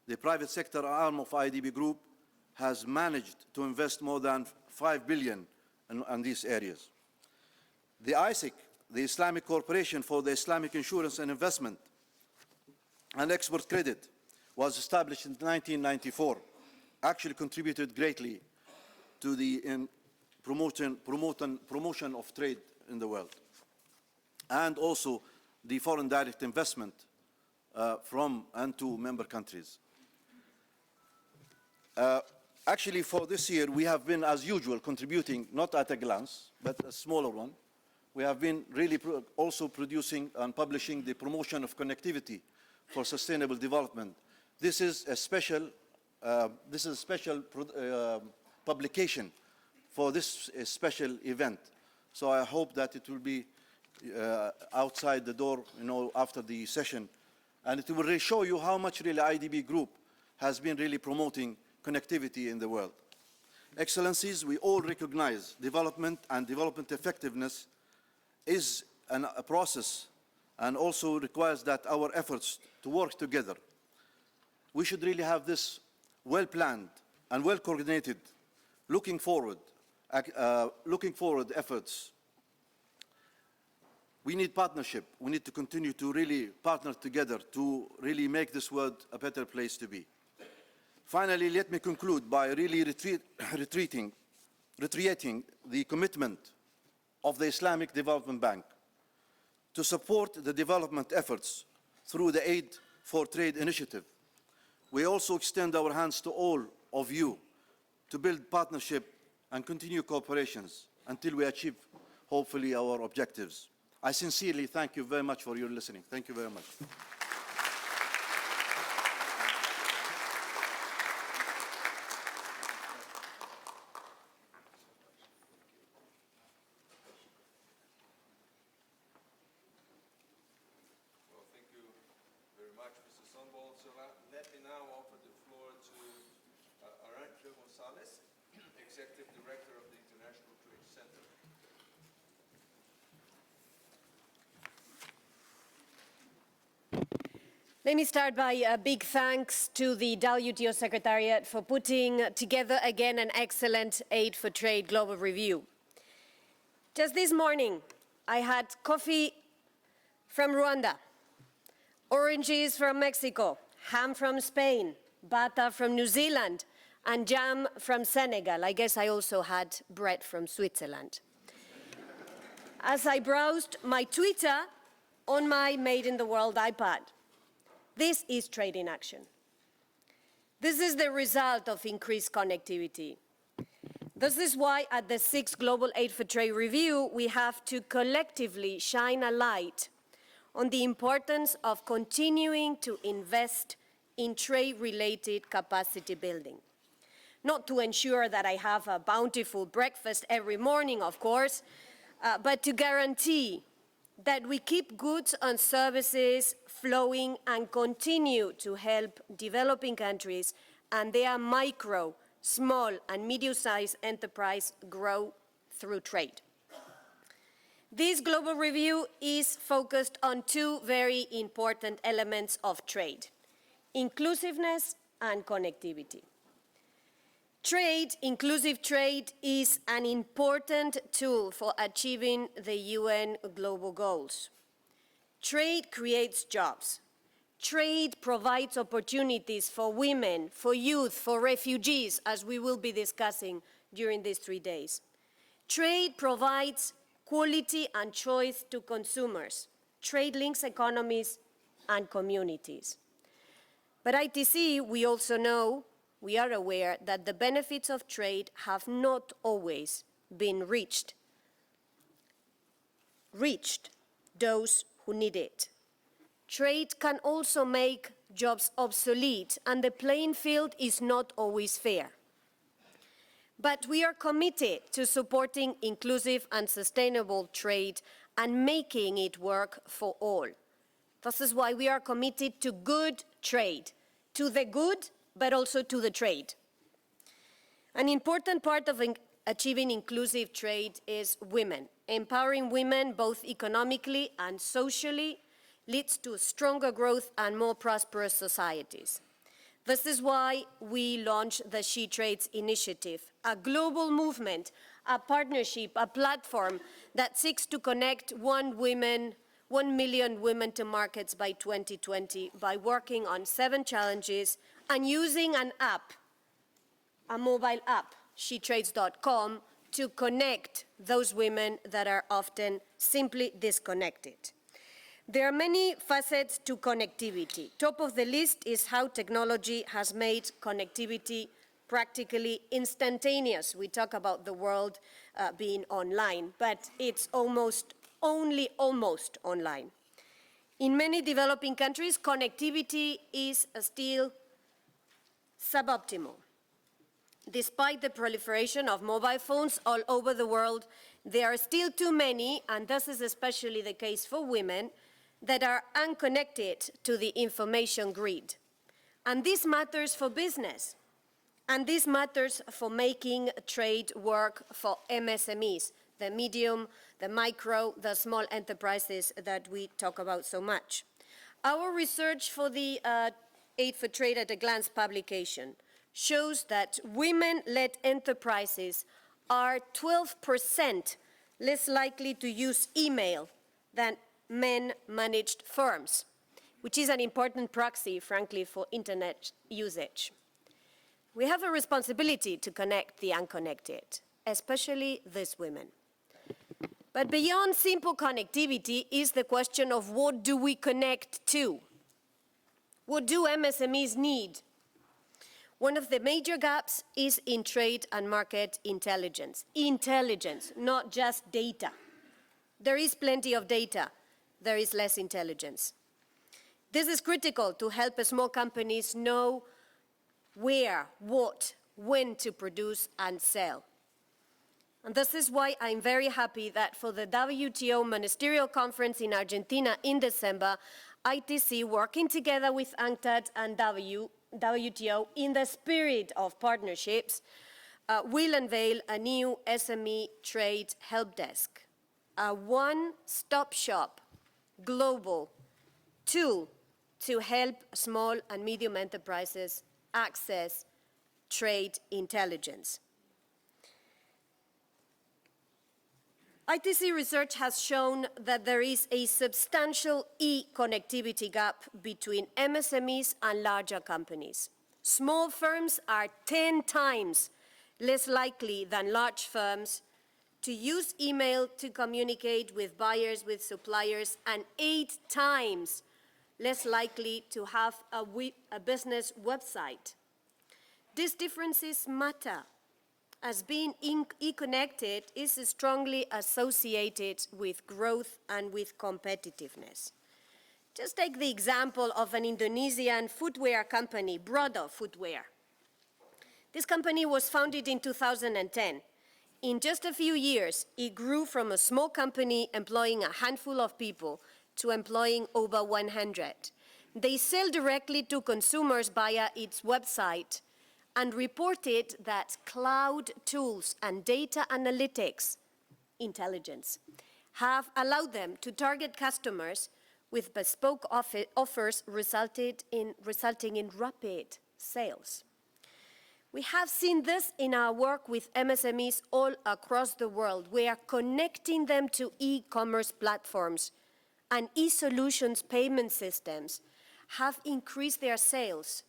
the private sector arm of IDB Group, has managed to invest more than 5 billion in these areas. The ISIC, the Islamic Corporation for the Islamic Insurance and Investment and Export Credit, was established in 1994, actually contributed greatly to the promotion of trade in the world, and also the foreign direct investment from and to member countries. Actually, for this year, we have been, as usual, contributing, not at a glance, but a smaller one. We have been really also producing and publishing the promotion of connectivity for sustainable development. This is a special, publication for this special event. So I hope that it will be outside the door, after the session, and it will really show you how much really IDB Group has been really promoting connectivity in the world. Excellencies, we all recognize development and development effectiveness is a process and also requires that our efforts to work together. We should really have this well-planned and well-coordinated, looking forward efforts. We need partnership. We need to continue to really partner together to really make this world a better place to be. Finally, let me conclude by really reiterating the commitment of the Islamic Development Bank to support the development efforts through the Aid for Trade initiative. We also extend our hands to all of you to build partnership and continue cooperations until we achieve, hopefully, our objectives. I sincerely thank you very much for your listening. Thank you very much. Executive Director of the International Trade Center. Let me start by a big thanks to the WTO Secretariat for putting together again an excellent Aid for Trade Global Review. Just this morning, I had coffee from Rwanda, oranges from Mexico, ham from Spain, butter from New Zealand, and jam from Senegal. I guess I also had bread from Switzerland. As I browsed my Twitter on my Made in the World iPad, this is trade in action. This is the result of increased connectivity. This is why at the 6th Global Aid for Trade Review, we have to collectively shine a light on the importance of continuing to invest in trade-related capacity building. Not to ensure that I have a bountiful breakfast every morning, of course, but to guarantee that we keep goods and services flowing and continue to help developing countries and their micro, small, and medium-sized enterprise grow through trade. This global review is focused on two very important elements of trade: inclusiveness and connectivity. Trade, inclusive trade, is an important tool for achieving the UN global goals. Trade creates jobs. Trade provides opportunities for women, for youth, for refugees, as we will be discussing during these 3 days. Trade provides quality and choice to consumers. Trade links economies and communities. But ITC, we also know, we are aware that the benefits of trade have not always been reached those who need it. Trade can also make jobs obsolete, and the playing field is not always fair. But we are committed to supporting inclusive and sustainable trade and making it work for all. This is why we are committed to good trade, to the good, but also to the trade. An important part of achieving inclusive trade is women. Empowering women both economically and socially leads to stronger growth and more prosperous societies. This is why we launched the She Trades Initiative, a global movement, a partnership, a platform that seeks to connect 1 million women to markets by 2020 by working on 7 challenges and using an app, a mobile app, shetrades.com, to connect those women that are often simply disconnected. There are many facets to connectivity. Top of the list is how technology has made connectivity practically instantaneous. We talk about the world being online, but it's almost online. In many developing countries, connectivity is still suboptimal. Despite the proliferation of mobile phones all over the world, there are still too many, and this is especially the case for women, that are unconnected to the information grid. And this matters for business, and this matters for making trade work for MSMEs, the medium, the micro, the small enterprises that we talk about so much. Our research for the Aid for Trade at a Glance publication shows that women-led enterprises are 12% less likely to use email than men-managed firms, which is an important proxy, frankly, for internet usage. We have a responsibility to connect the unconnected, especially these women. But beyond simple connectivity is the question of what do we connect to? What do MSMEs need? One of the major gaps is in trade and market intelligence. Intelligence, not just data. There is plenty of data. There is less intelligence. This is critical to help small companies know where, what, when to produce and sell. And this is why I'm very happy that for the WTO Ministerial Conference in Argentina in December, ITC, working together with UNCTAD and WTO in the spirit of partnerships, will unveil a new SME trade help desk, a one-stop shop, global tool to help small and medium enterprises access trade intelligence. ITC research has shown that there is a substantial e-connectivity gap between MSMEs and larger companies. Small firms are 10 times less likely than large firms to use email to communicate with buyers, with suppliers, and 8 times less likely to have a business website. These differences matter, as being e-connected is strongly associated with growth and with competitiveness. Just take the example of an Indonesian footwear company, Brodo Footwear. This company was founded in 2010. In just a few years, it grew from a small company employing a handful of people to employing over 100. They sell directly to consumers via its website and reported that cloud tools and data analytics intelligence have allowed them to target customers with bespoke offers resulting in rapid sales. We have seen this in our work with MSMEs all across the world. We are connecting them to e-commerce platforms, and e-solutions payment systems have increased their sales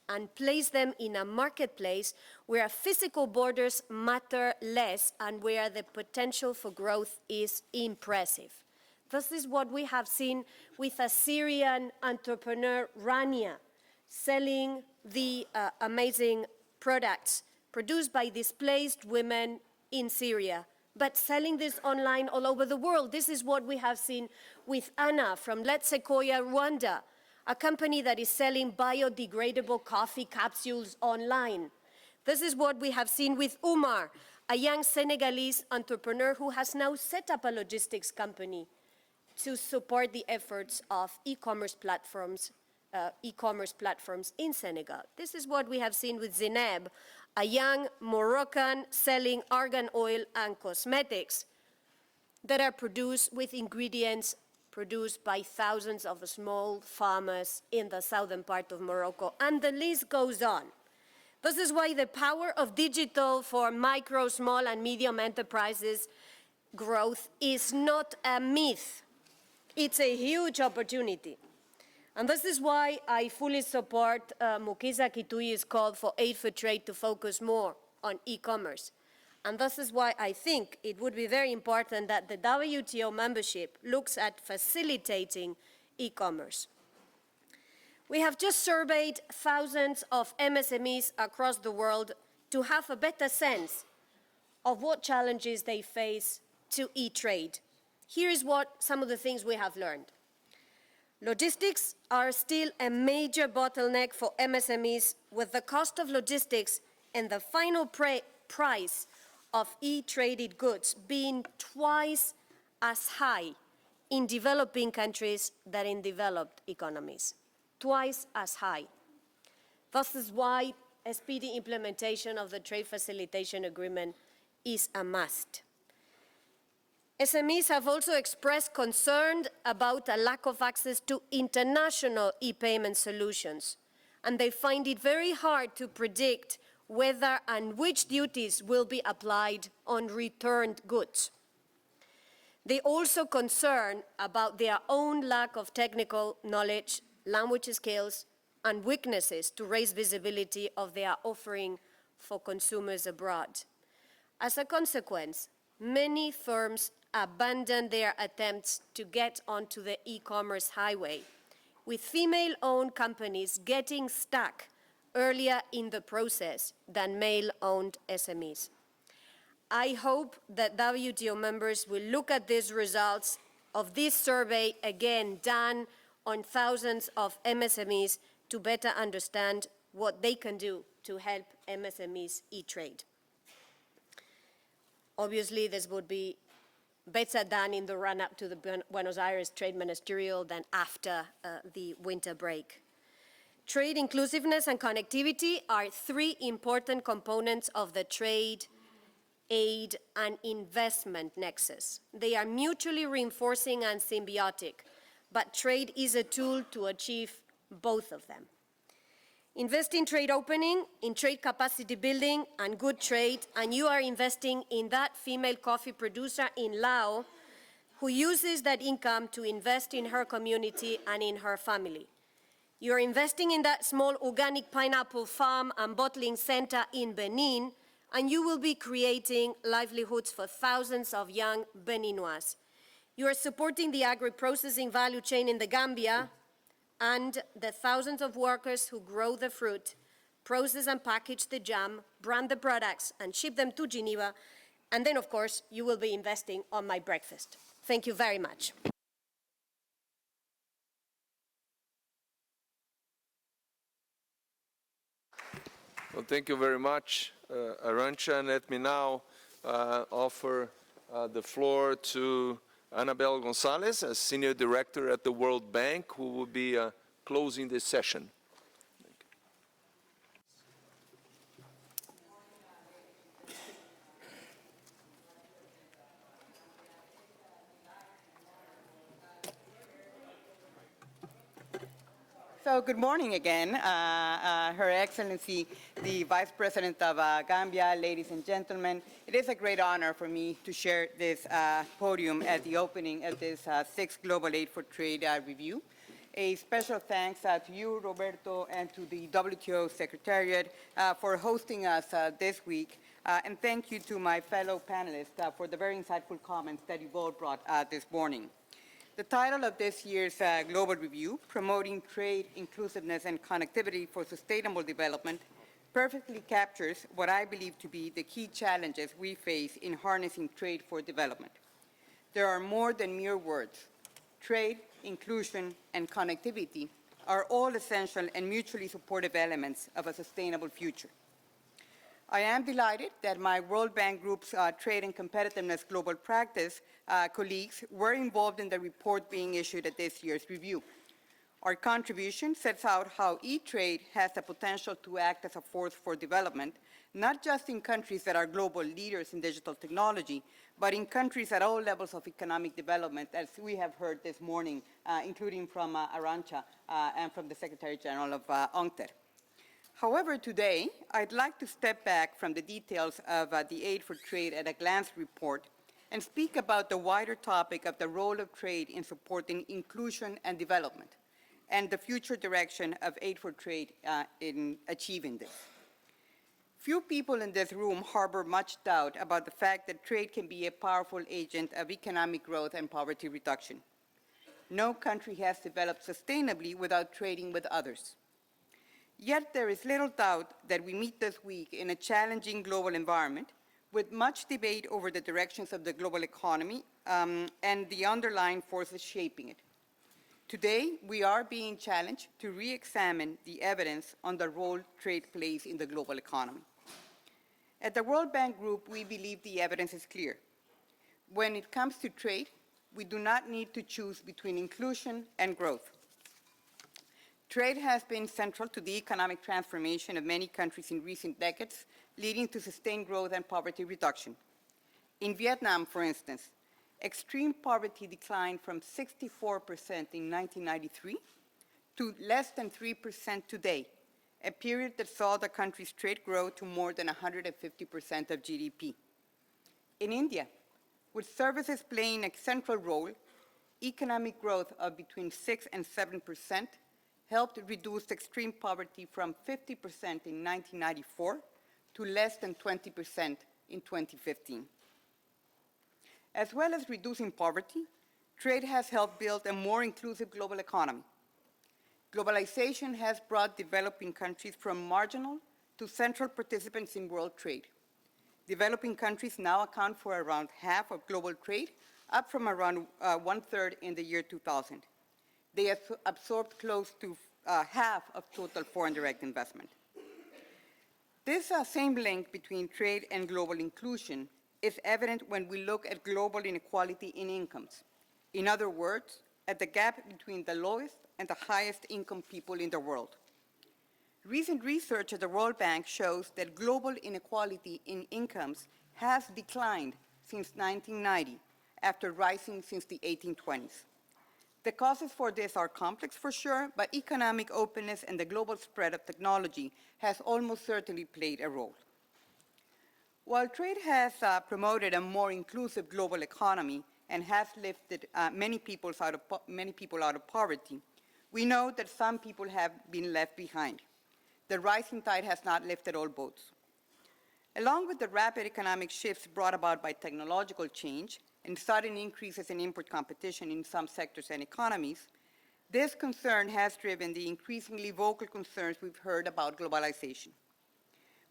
and placed them in a marketplace where physical borders matter less and where the potential for growth is impressive. This is what we have seen with a Syrian entrepreneur, Rania, selling the amazing products produced by displaced women in Syria, but selling this online all over the world. This is what we have seen with Anna from Let's Sequoia, Wanda, a company that is selling biodegradable coffee capsules online. This is what we have seen with Omar, a young Senegalese entrepreneur who has now set up a logistics company to support the efforts of e-commerce platforms e-commerce platforms in Senegal. This is what we have seen with Zeinab, a young Moroccan selling argan oil and cosmetics that are produced with ingredients produced by thousands of small farmers in the southern part of Morocco, and the list goes on. This is why the power of digital for micro, small, and medium enterprises growth is not a myth. It's a huge opportunity. And this is why I fully support Mukisa Kituyi's call for Aid for Trade to focus more on e-commerce. And this is why I think it would be very important that the WTO membership looks at facilitating e-commerce. We have just surveyed thousands of MSMEs across the world to have a better sense of what challenges they face to eTrade. Here is what some of the things we have learned. Logistics are still a major bottleneck for MSMEs, with the cost of logistics and the final price of e-traded goods being twice as high in developing countries than in developed economies. Twice as high. This is why a speedy implementation of the Trade Facilitation Agreement is a must. SMEs have also expressed concern about a lack of access to international e-payment solutions, and they find it very hard to predict whether and which duties will be applied on returned goods. They also concern about their own lack of technical knowledge, language skills, and weaknesses to raise visibility of their offering for consumers abroad. As a consequence, many firms abandon their attempts to get onto the e-commerce highway, with female-owned companies getting stuck earlier in the process than male-owned SMEs. I hope that WTO members will look at these results of this survey, again done on thousands of MSMEs, to better understand what they can do to help MSMEs e-trade. Obviously, this would be better done in the run-up to the Buenos Aires Trade Ministerial than after the winter break. Trade, inclusiveness, and connectivity are three important components of the trade, aid, and investment nexus. They are mutually reinforcing and symbiotic, but trade is a tool to achieve both of them. Invest in trade opening, in trade capacity building, and good trade, and you are investing in that female coffee producer in Laos who uses that income to invest in her community and in her family. You are investing in that small organic pineapple farm and bottling center in Benin, and you will be creating livelihoods for thousands of young Beninois. You are supporting the agri-processing value chain in the Gambia and the thousands of workers who grow the fruit, process and package the jam, brand the products, and ship them to Geneva. And then, of course, you will be investing on my breakfast. Thank you very much. Well, thank you very much, Arantxa. And let me now offer the floor to Anabel Gonzalez, a Senior Director at the World Bank, who will be closing this session. So good morning again, Her Excellency, the Vice President of Gambia, ladies and gentlemen. It is a great honor for me to share this podium at the opening of this sixth Global Aid for Trade review. A special thanks to you, Roberto, and to the WTO Secretariat for hosting us this week. And thank you to my fellow panelists for the very insightful comments that you've all brought this morning. The title of this year's Global Review, Promoting Trade, Inclusiveness and Connectivity for Sustainable Development, perfectly captures what I believe to be the key challenges we face in harnessing trade for development. There are more than mere words. Trade, inclusion, and connectivity are all essential and mutually supportive elements of a sustainable future. I am delighted that my World Bank Group's Trade and Competitiveness Global Practice colleagues were involved in the report being issued at this year's review. Our contribution sets out how eTrade has the potential to act as a force for development, not just in countries that are global leaders in digital technology, but in countries at all levels of economic development, as we have heard this morning, including from Arantxa and from the Secretary General of UNCTAD. However, today, I'd like to step back from the details of the Aid for Trade at a Glance report and speak about the wider topic of the role of trade in supporting inclusion and development, and the future direction of Aid for Trade in achieving this. Few people in this room harbor much doubt about the fact that trade can be a powerful agent of economic growth and poverty reduction. No country has developed sustainably without trading with others. Yet there is little doubt that we meet this week in a challenging global environment with much debate over the directions of the global economy and the underlying forces shaping it. Today, we are being challenged to re-examine the evidence on the role trade plays in the global economy. At the World Bank Group, we believe the evidence is clear. When it comes to trade, we do not need to choose between inclusion and growth. Trade has been central to the economic transformation of many countries in recent decades, leading to sustained growth and poverty reduction. In Vietnam, for instance, extreme poverty declined from 64% in 1993 to less than 3% today, a period that saw the country's trade grow to more than 150% of GDP. In India, with services playing a central role, economic growth of between 6 and 7% helped reduce extreme poverty from 50% in 1994 to less than 20% in 2015. As well as reducing poverty, trade has helped build a more inclusive global economy. Globalization has brought developing countries from marginal to central participants in world trade. Developing countries now account for around half of global trade, up from around one-third in the year 2000. They have absorbed close to half of total foreign direct investment. This same link between trade and global inclusion is evident when we look at global inequality in incomes. In other words, at the gap between the lowest and the highest income people in the world. Recent research at the World Bank shows that global inequality in incomes has declined since 1990, after rising since the 1820s. The causes for this are complex for sure, but economic openness and the global spread of technology has almost certainly played a role. While trade has promoted a more inclusive global economy and has lifted many people out of poverty, we know that some people have been left behind. The rising tide has not lifted all boats. Along with the rapid economic shifts brought about by technological change and sudden increases in import competition in some sectors and economies, this concern has driven the increasingly vocal concerns we've heard about globalization.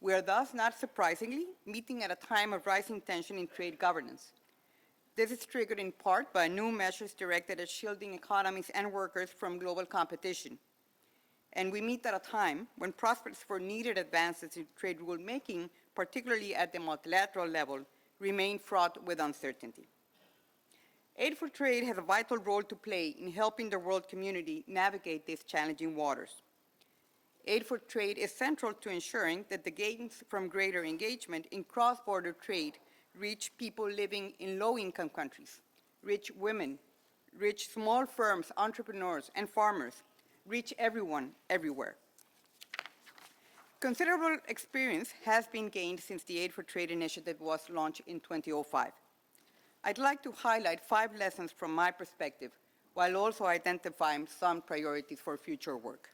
We are thus, not surprisingly, meeting at a time of rising tension in trade governance. This is triggered in part by new measures directed at shielding economies and workers from global competition. And we meet at a time when prospects for needed advances in trade rulemaking, particularly at the multilateral level, remain fraught with uncertainty. Aid for Trade has a vital role to play in helping the world community navigate these challenging waters. Aid for Trade is central to ensuring that the gains from greater engagement in cross-border trade reach people living in low-income countries, reach women, reach small firms, entrepreneurs, and farmers, reach everyone, everywhere. Considerable experience has been gained since the Aid for Trade initiative was launched in 2005. I'd like to highlight 5 lessons from my perspective, while also identifying some priorities for future work.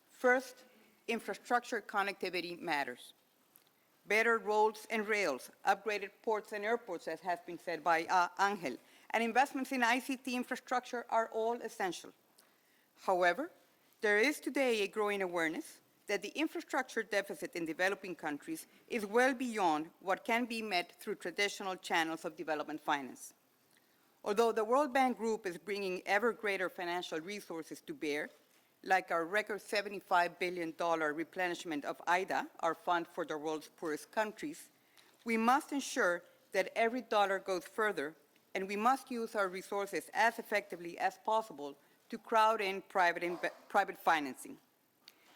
First, infrastructure connectivity matters. Better roads and rails, upgraded ports and airports, as has been said by Angel, and investments in ICT infrastructure are all essential. However, there is today a growing awareness that the infrastructure deficit in developing countries is well beyond what can be met through traditional channels of development finance. Although the World Bank Group is bringing ever greater financial resources to bear, like our record $75 billion replenishment of IDA, our fund for the world's poorest countries, we must ensure that every dollar goes further, and we must use our resources as effectively as possible to crowd in private financing.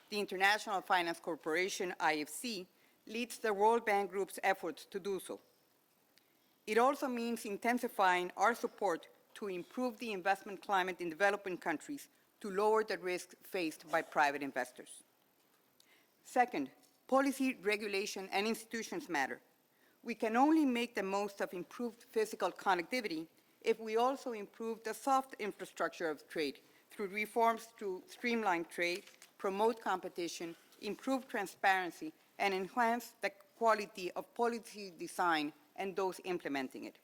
The International Finance Corporation, IFC, leads the World Bank Group's efforts to do so. It also means intensifying our support to improve the investment climate in developing countries to lower the risks faced by private investors. Second, policy, regulation, and institutions matter. We can only make the most of improved physical connectivity if we also improve the soft infrastructure of trade through reforms to streamline trade, promote competition, improve transparency, and enhance the quality of policy design and those implementing it.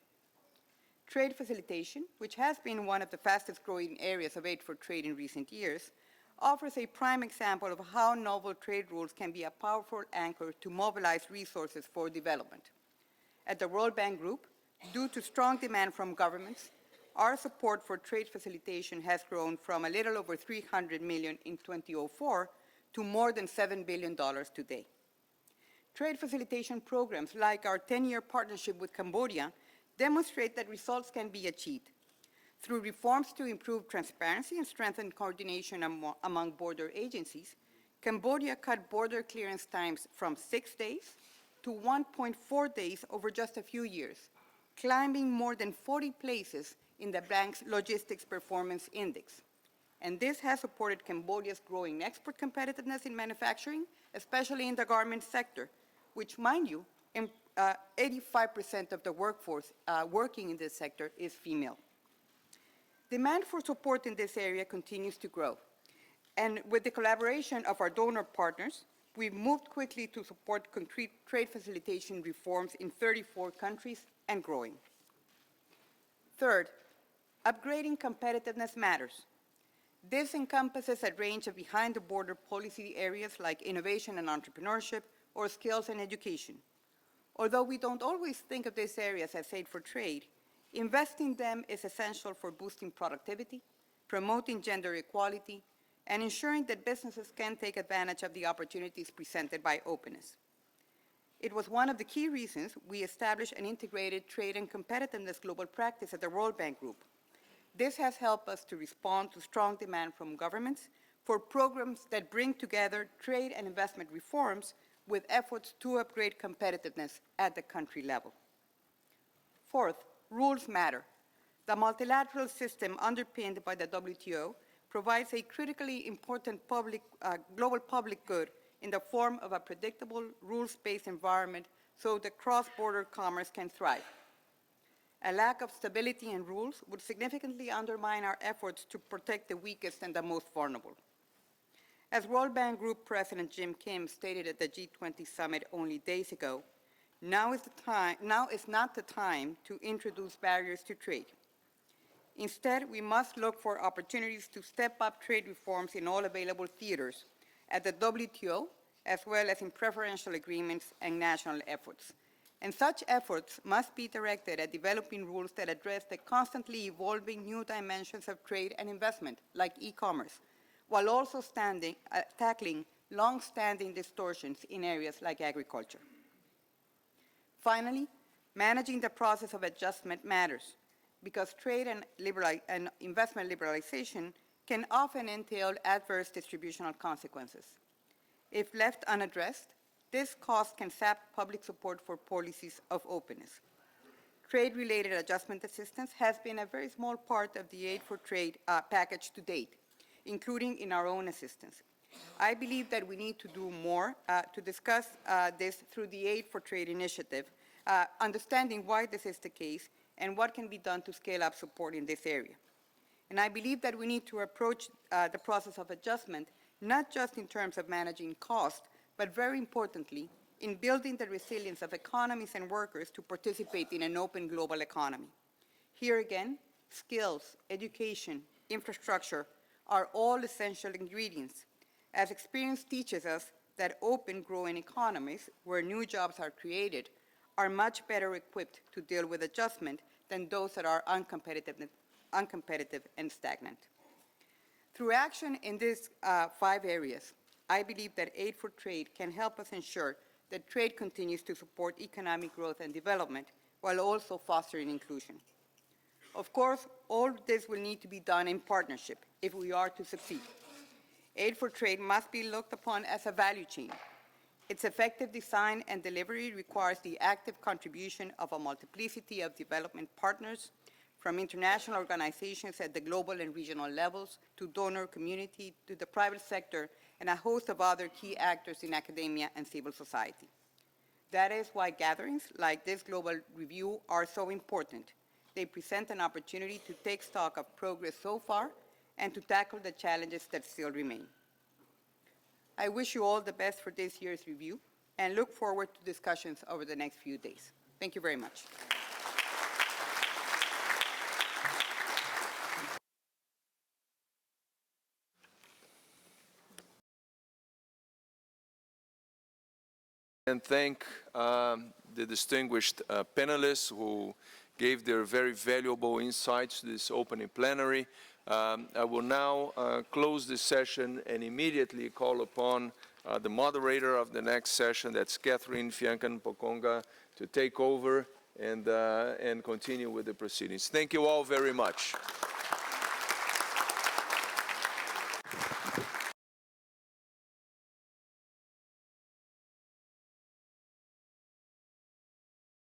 Trade facilitation, which has been one of the fastest growing areas of aid for trade in recent years, offers a prime example of how novel trade rules can be a powerful anchor to mobilize resources for development. At the World Bank Group, due to strong demand from governments, our support for trade facilitation has grown from a little over $300 million in 2004 to more than $7 billion today. Trade facilitation programs like our 10-year partnership with Cambodia demonstrate that results can be achieved. Through reforms to improve transparency and strengthen coordination among border agencies, Cambodia cut border clearance times from 6 days to 1.4 days over just a few years, climbing more than 40 places in the bank's Logistics Performance Index. And this has supported Cambodia's growing export competitiveness in manufacturing, especially in the garment sector, which, mind you, 85% of the workforce working in this sector is female. Demand for support in this area continues to grow. And with the collaboration of our donor partners, we've moved quickly to support concrete trade facilitation reforms in 34 countries and growing. Third, upgrading competitiveness matters. This encompasses a range of behind-the-border policy areas like innovation and entrepreneurship or skills and education. Although we don't always think of these areas as aid for trade, investing in them is essential for boosting productivity, promoting gender equality, and ensuring that businesses can take advantage of the opportunities presented by openness. It was one of the key reasons we established an integrated trade and competitiveness global practice at the World Bank Group. This has helped us to respond to strong demand from governments for programs that bring together trade and investment reforms with efforts to upgrade competitiveness at the country level. Fourth, rules matter. The multilateral system underpinned by the WTO provides a critically important global public good in the form of a predictable, rules-based environment so that cross-border commerce can thrive. A lack of stability in rules would significantly undermine our efforts to protect the weakest and the most vulnerable. As World Bank Group President Jim Kim stated at the G20 summit only days ago, now is not the time to introduce barriers to trade. Instead, we must look for opportunities to step up trade reforms in all available theaters at the WTO, as well as in preferential agreements and national efforts. And such efforts must be directed at developing rules that address the constantly evolving new dimensions of trade and investment, like e-commerce, while also tackling long-standing distortions in areas like agriculture. Finally, managing the process of adjustment matters, because trade and investment liberalization can often entail adverse distributional consequences. If left unaddressed, this cost can sap public support for policies of openness. Trade-related adjustment assistance has been a very small part of the aid for trade package to date, including in our own assistance. I believe that we need to do more to discuss this through the Aid for Trade initiative, understanding why this is the case and what can be done to scale up support in this area. And I believe that we need to approach the process of adjustment not just in terms of managing cost, but very importantly, in building the resilience of economies and workers to participate in an open global economy. Here again, skills, education, infrastructure are all essential ingredients, as experience teaches us that open, growing economies, where new jobs are created, are much better equipped to deal with adjustment than those that are uncompetitive and stagnant. Through action in these 5 areas, I believe that aid for trade can help us ensure that trade continues to support economic growth and development while also fostering inclusion. Of course, all this will need to be done in partnership if we are to succeed. Aid for trade must be looked upon as a value chain. Its effective design and delivery requires the active contribution of a multiplicity of development partners, from international organizations at the global and regional levels, to donor community, to the private sector, and a host of other key actors in academia and civil society. That is why gatherings like this global review are so important. They present an opportunity to take stock of progress so far and to tackle the challenges that still remain. I wish you all the best for this year's review and look forward to discussions over the next few days. Thank you very much. And thank the distinguished panelists who gave their very valuable insights to this opening plenary. I will now close this session and immediately call upon the moderator of the next session, that's Catherine Fiancan-Poconga, to take over and continue with the proceedings. Thank you all very much.